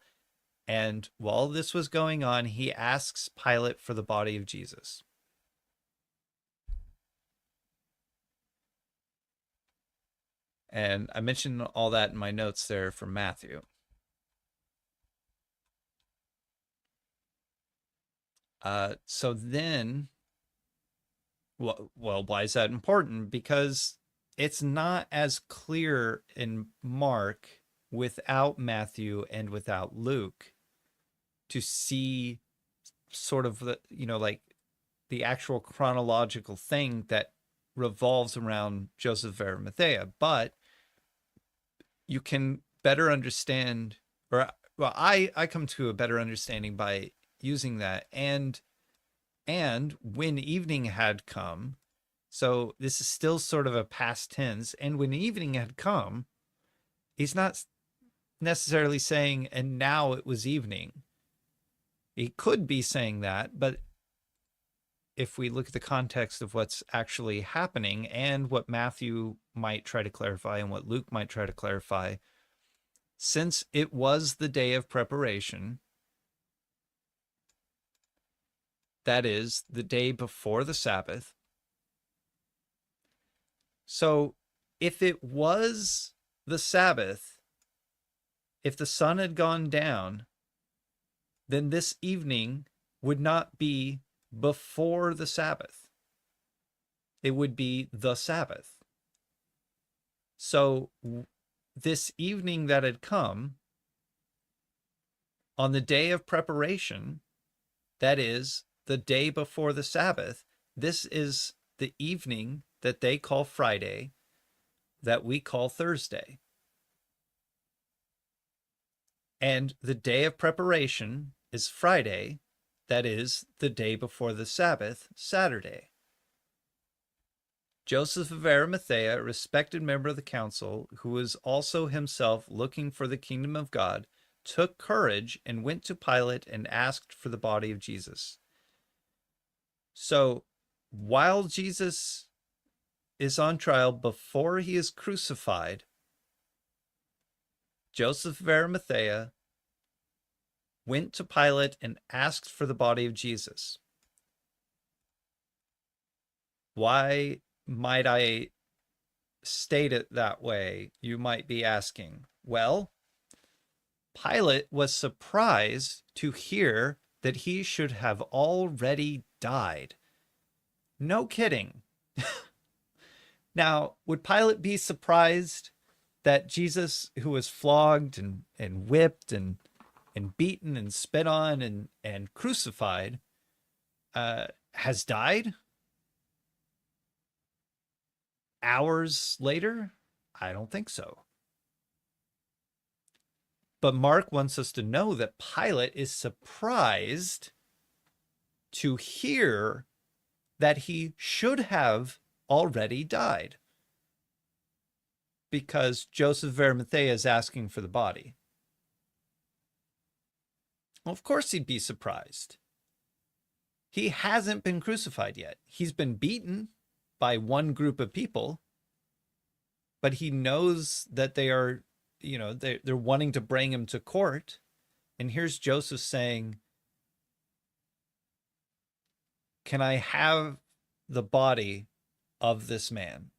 And while this was going on, he asks Pilate for the body of Jesus. And I mentioned all that in my notes there from Matthew. So then, well, why is that important? Because it's not as clear in Mark without Matthew and without Luke to see sort of the, like the actual chronological thing that revolves around Joseph of Arimathea. But you can better understand, or well, I come to a better understanding by using that. And when evening had come, so this is still sort of a past tense, and when evening had come, he's not necessarily saying, and now it was evening. He could be saying that, but if we look at the context of what's actually happening and what Matthew might try to clarify and what Luke might try to clarify, since it was the day of preparation, that is the day before the Sabbath. So if it was the Sabbath, if the sun had gone down, then this evening would not be before the Sabbath. It would be the Sabbath. So this evening that had come on the day of preparation, that is the day before the Sabbath, this is the evening that they call Friday, that we call Thursday. And the day of preparation is Friday, that is the day before the Sabbath, Saturday. Joseph of Arimathea, a respected member of the council, who was also himself looking for the kingdom of God, took courage and went to Pilate and asked for the body of Jesus. So while Jesus is on trial, before he is crucified, Joseph of Arimathea went to Pilate and asked for the body of Jesus. Why might I state it that way, you might be asking? Well, Pilate was surprised to hear that he should have already died. No kidding. Now, would Pilate be surprised that Jesus, who was flogged and whipped and beaten and spit on and crucified, has died hours later? I don't think so. But Mark wants us to know that Pilate is surprised to hear that he should have already died, because Joseph of Arimathea is asking for the body. Well, of course he'd be surprised. He hasn't been crucified yet. He's been beaten by one group of people, but he knows that they are they're wanting to bring him to court. And here's Joseph saying, can I have the body of this man?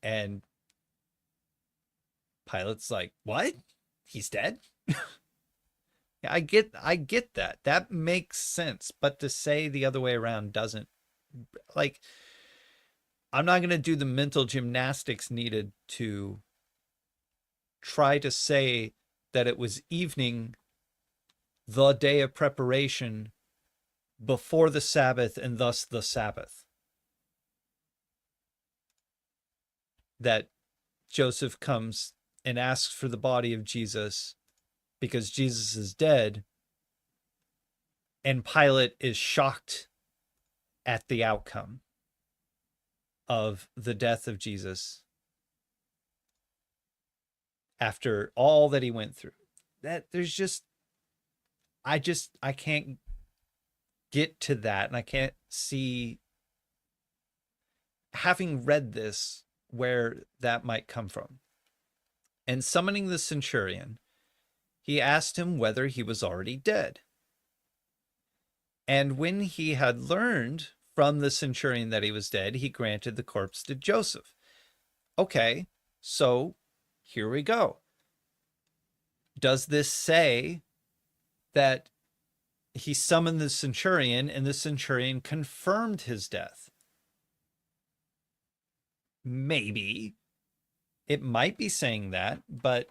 And Pilate's like, what? He's dead? Yeah, I get that. That makes sense. But to say the other way around doesn't, like, I'm not going to do the mental gymnastics needed to try to say that it was evening, the day of preparation, before the Sabbath, and thus the Sabbath, that Joseph comes and asks for the body of Jesus because Jesus is dead, and Pilate is shocked at the outcome of the death of Jesus after all that he went through. That there's just I can't get to that, and I can't see, having read this, where that might come from. And summoning the centurion, he asked him whether he was already dead. And when he had learned from the centurion that he was dead, he granted the corpse to Joseph. Okay, so here we go. Does this say that he summoned the centurion and the centurion confirmed his death? Maybe. It might be saying that, but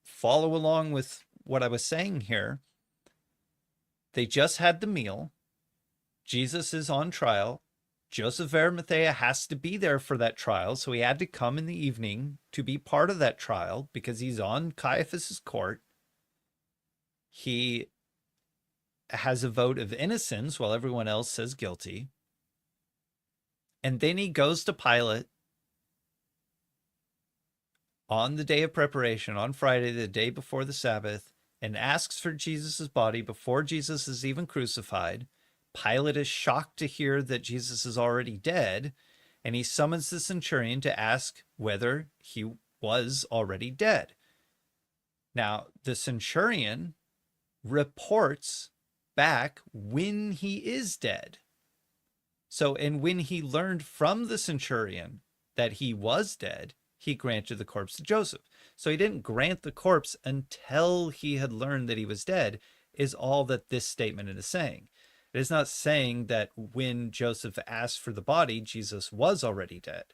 follow along with what I was saying here. They just had the meal. Jesus is on trial. Joseph of Arimathea has to be there for that trial, so he had to come in the evening to be part of that trial because he's on Caiaphas's court. He has a vote of innocence while everyone else says guilty. And then he goes to Pilate on the day of preparation, on Friday, the day before the Sabbath, and asks for Jesus' body before Jesus is even crucified. Pilate is shocked to hear that Jesus is already dead, and he summons the centurion to ask whether he was already dead. Now, the centurion reports back when he is dead. So, and when he learned from the centurion that he was dead, he granted the corpse to Joseph. So he didn't grant the corpse until he had learned that he was dead, is all that this statement is saying. It is not saying that when Joseph asked for the body, Jesus was already dead.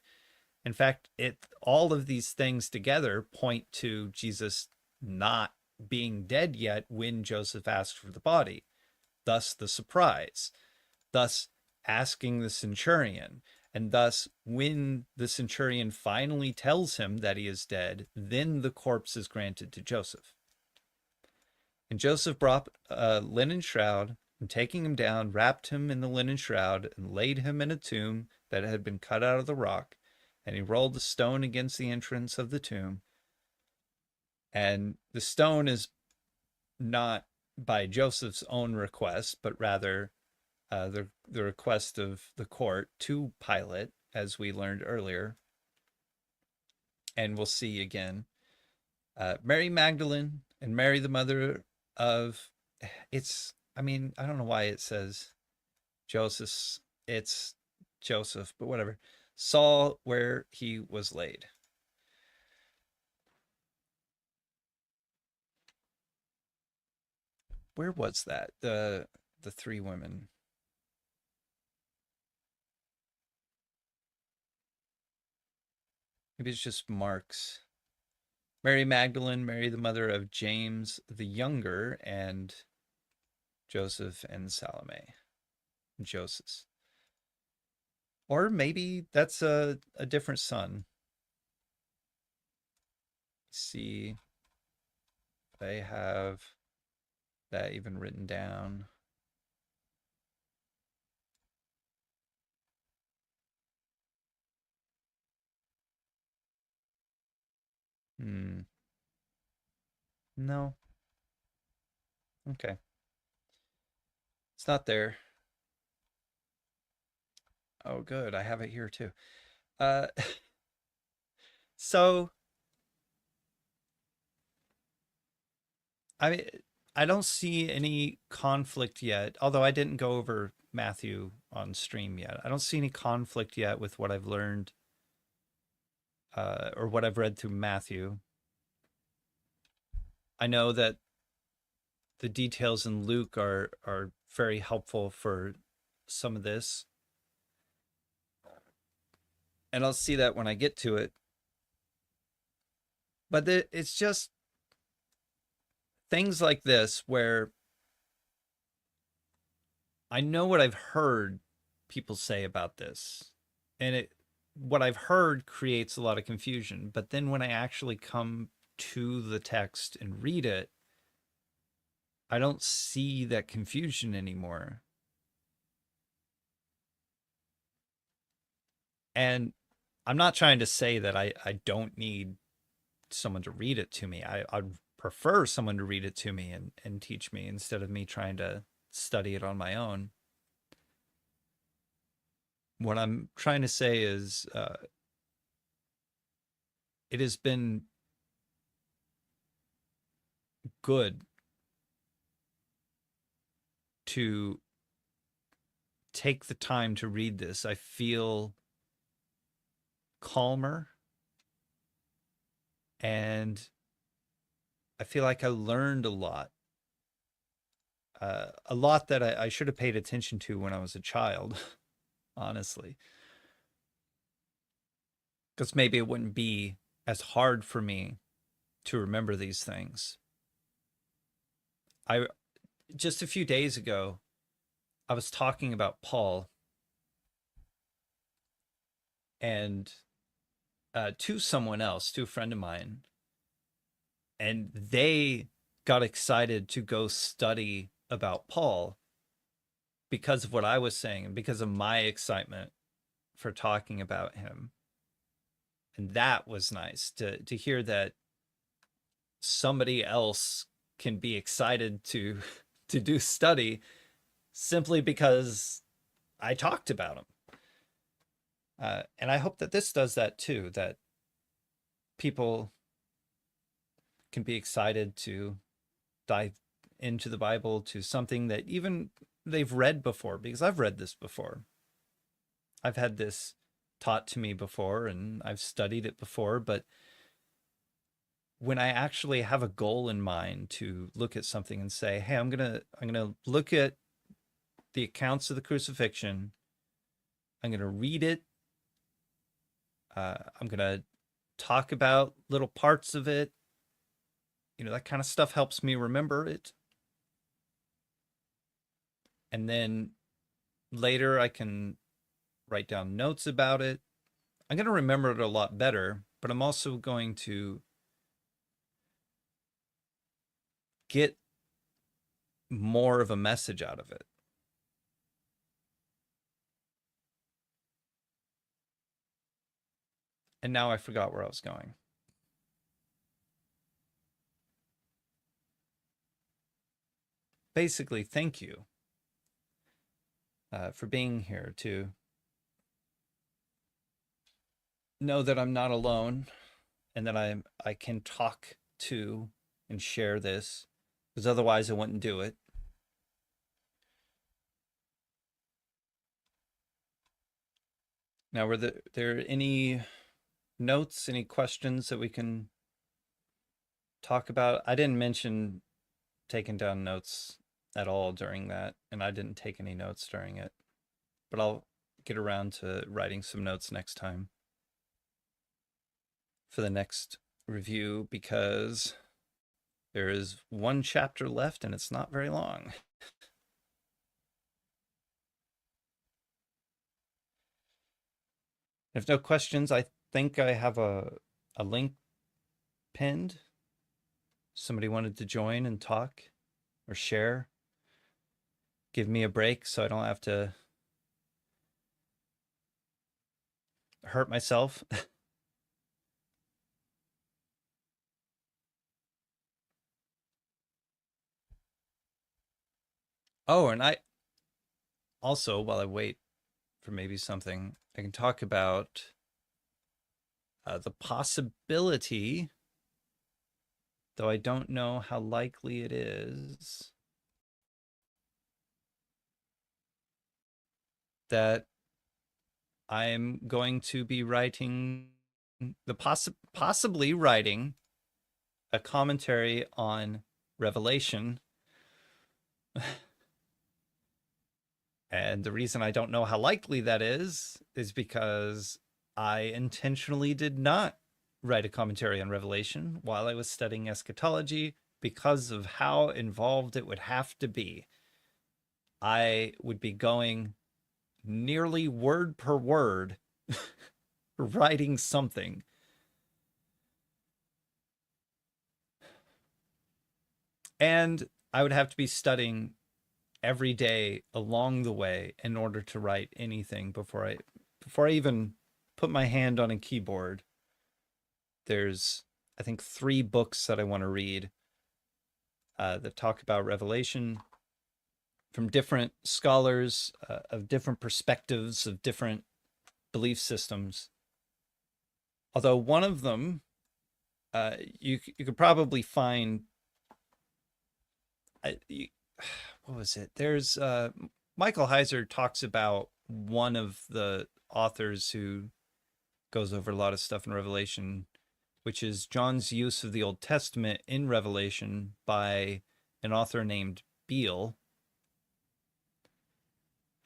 In fact, all of these things together point to Jesus not being dead yet when Joseph asked for the body. Thus the surprise, thus asking the centurion, and thus when the centurion finally tells him that he is dead, then the corpse is granted to Joseph. And Joseph brought a linen shroud, and taking him down, wrapped him in the linen shroud, and laid him in a tomb that had been cut out of the rock. And he rolled a stone against the entrance of the tomb. And the stone is not by Joseph's own request, but rather the request of the court to Pilate, as we learned earlier. And we'll see again. Mary Magdalene and Mary, the mother of, I don't know why it says Joseph. It's Joseph, but whatever. Saw where he was laid. Where was that? The three women. Maybe it's just Mark's. Mary Magdalene, Mary the mother of James the younger, and Joseph and Salome. Joseph. Or maybe that's a different son. Let's see. They have that even written down. No. Okay. It's not there. Oh, good. I have it here too. Uh, so I mean, I don't see any conflict yet, although I didn't go over Matthew on stream yet. I don't see any conflict yet with what I've learned or what I've read through Matthew. I know that the details in Luke are very helpful for some of this, and I'll see that when I get to it. But it's just things like this where I know what I've heard people say about this, and what I've heard creates a lot of confusion. But then when I actually come to the text and read it, I don't see that confusion anymore. And I'm not trying to say that I don't need someone to read it to me. I'd prefer someone to read it to me and teach me instead of me trying to study it on my own. What I'm trying to say is it has been good to take the time to read this. I feel calmer and I feel like I learned a lot that I should have paid attention to when I was a child, honestly. Because maybe it wouldn't be as hard for me to remember these things. I just a few days ago, I was talking about Paul and to someone else, to a friend of mine, and they got excited to go study about Paul because of what I was saying and because of my excitement for talking about him. And that was nice to hear that somebody else can be excited to to do study simply because I talked about him. And I hope that this does that too, that people can be excited to dive into the Bible, to something that even they've read before, because I've read this before. I've had this taught to me before and I've studied it before, but when I actually have a goal in mind to look at something and say, "Hey, I'm going to look at the accounts of the crucifixion. I'm going to read it. I'm going to talk about little parts of it. That kind of stuff helps me remember it. And then later I can write down notes about it. I'm going to remember it a lot better, but I'm also going to get more of a message out of it." And now I forgot where I was going. Basically, thank you for being here to know that I'm not alone and that I can talk to and share this, because otherwise I wouldn't do it. Now, were there any notes, any questions that we can talk about? I didn't mention taking down notes at all during that, and I didn't take any notes during it, but I'll get around to writing some notes next time for the next review, because there is one chapter left and it's not very long. If no questions, I think I have a link pinned. Somebody wanted to join and talk or share. Give me a break so I don't have to hurt myself. Oh, and I also, while I wait for maybe something, I can talk about the possibility though I don't know how likely it is that I'm going to be writing possibly writing a commentary on Revelation. And the reason I don't know how likely that is because I intentionally did not write a commentary on Revelation while I was studying eschatology because of how involved it would have to be. I would be going nearly word per word writing something. And I would have to be studying every day along the way in order to write anything before I even put my hand on a keyboard. There's, I think, 3 books that I want to read that talk about Revelation from different scholars of different perspectives of different belief systems. Although one of them, you could probably find. What was it? There's Michael Heiser talks about one of the authors who goes over a lot of stuff in Revelation, which is John's use of the Old Testament in Revelation by an author named Beale.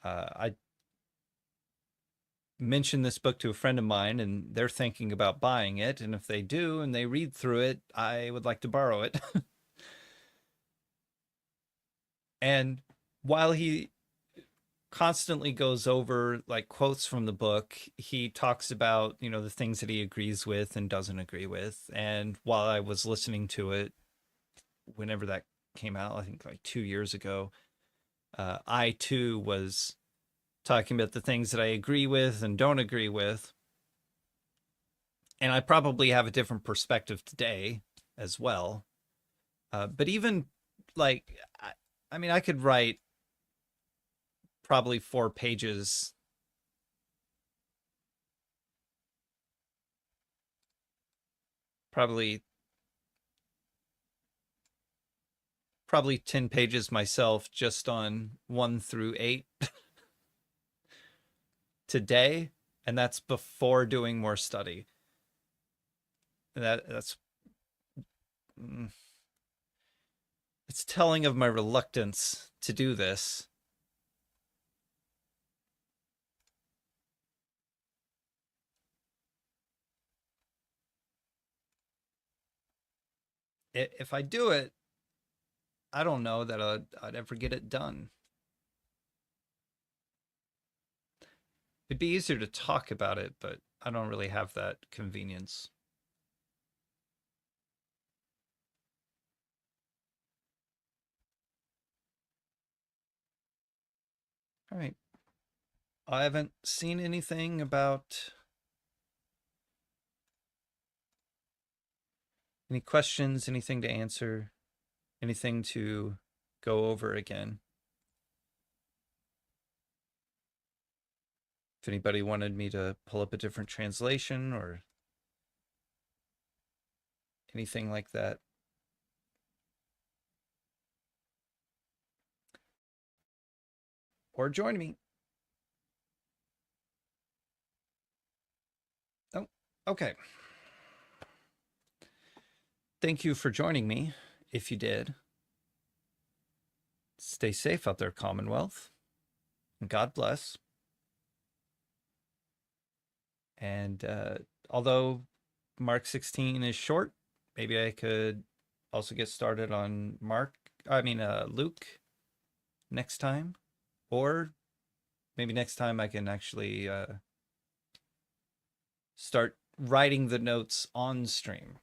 I mentioned this book to a friend of mine, and they're thinking about buying it. And if they do and they read through it, I would like to borrow it. And while he constantly goes over like quotes from the book, he talks about, the things that he agrees with and doesn't agree with. And while I was listening to it, whenever that came out, I think like 2 years ago, I too was talking about the things that I agree with and don't agree with. And I probably have a different perspective today as well. But even like, I mean, I could write probably 4 pages probably 10 pages myself just on 1 through 8 today, and that's before doing more study. That's it's telling of my reluctance to do this. If I do it, I don't know that I'd ever get it done. It'd be easier to talk about it, but I don't really have that convenience. All right. I haven't seen anything about any questions, anything to answer, anything to go over again. If anybody wanted me to pull up a different translation or anything like that. Or join me. Oh, okay. Thank you for joining me, if you did. Stay safe out there, Commonwealth. And God bless. And although Mark 16 is short, maybe I could also get started on Luke next time. Or maybe next time I can actually start writing the notes on stream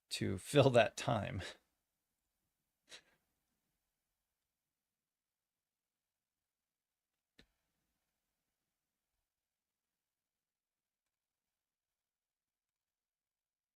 to fill that time.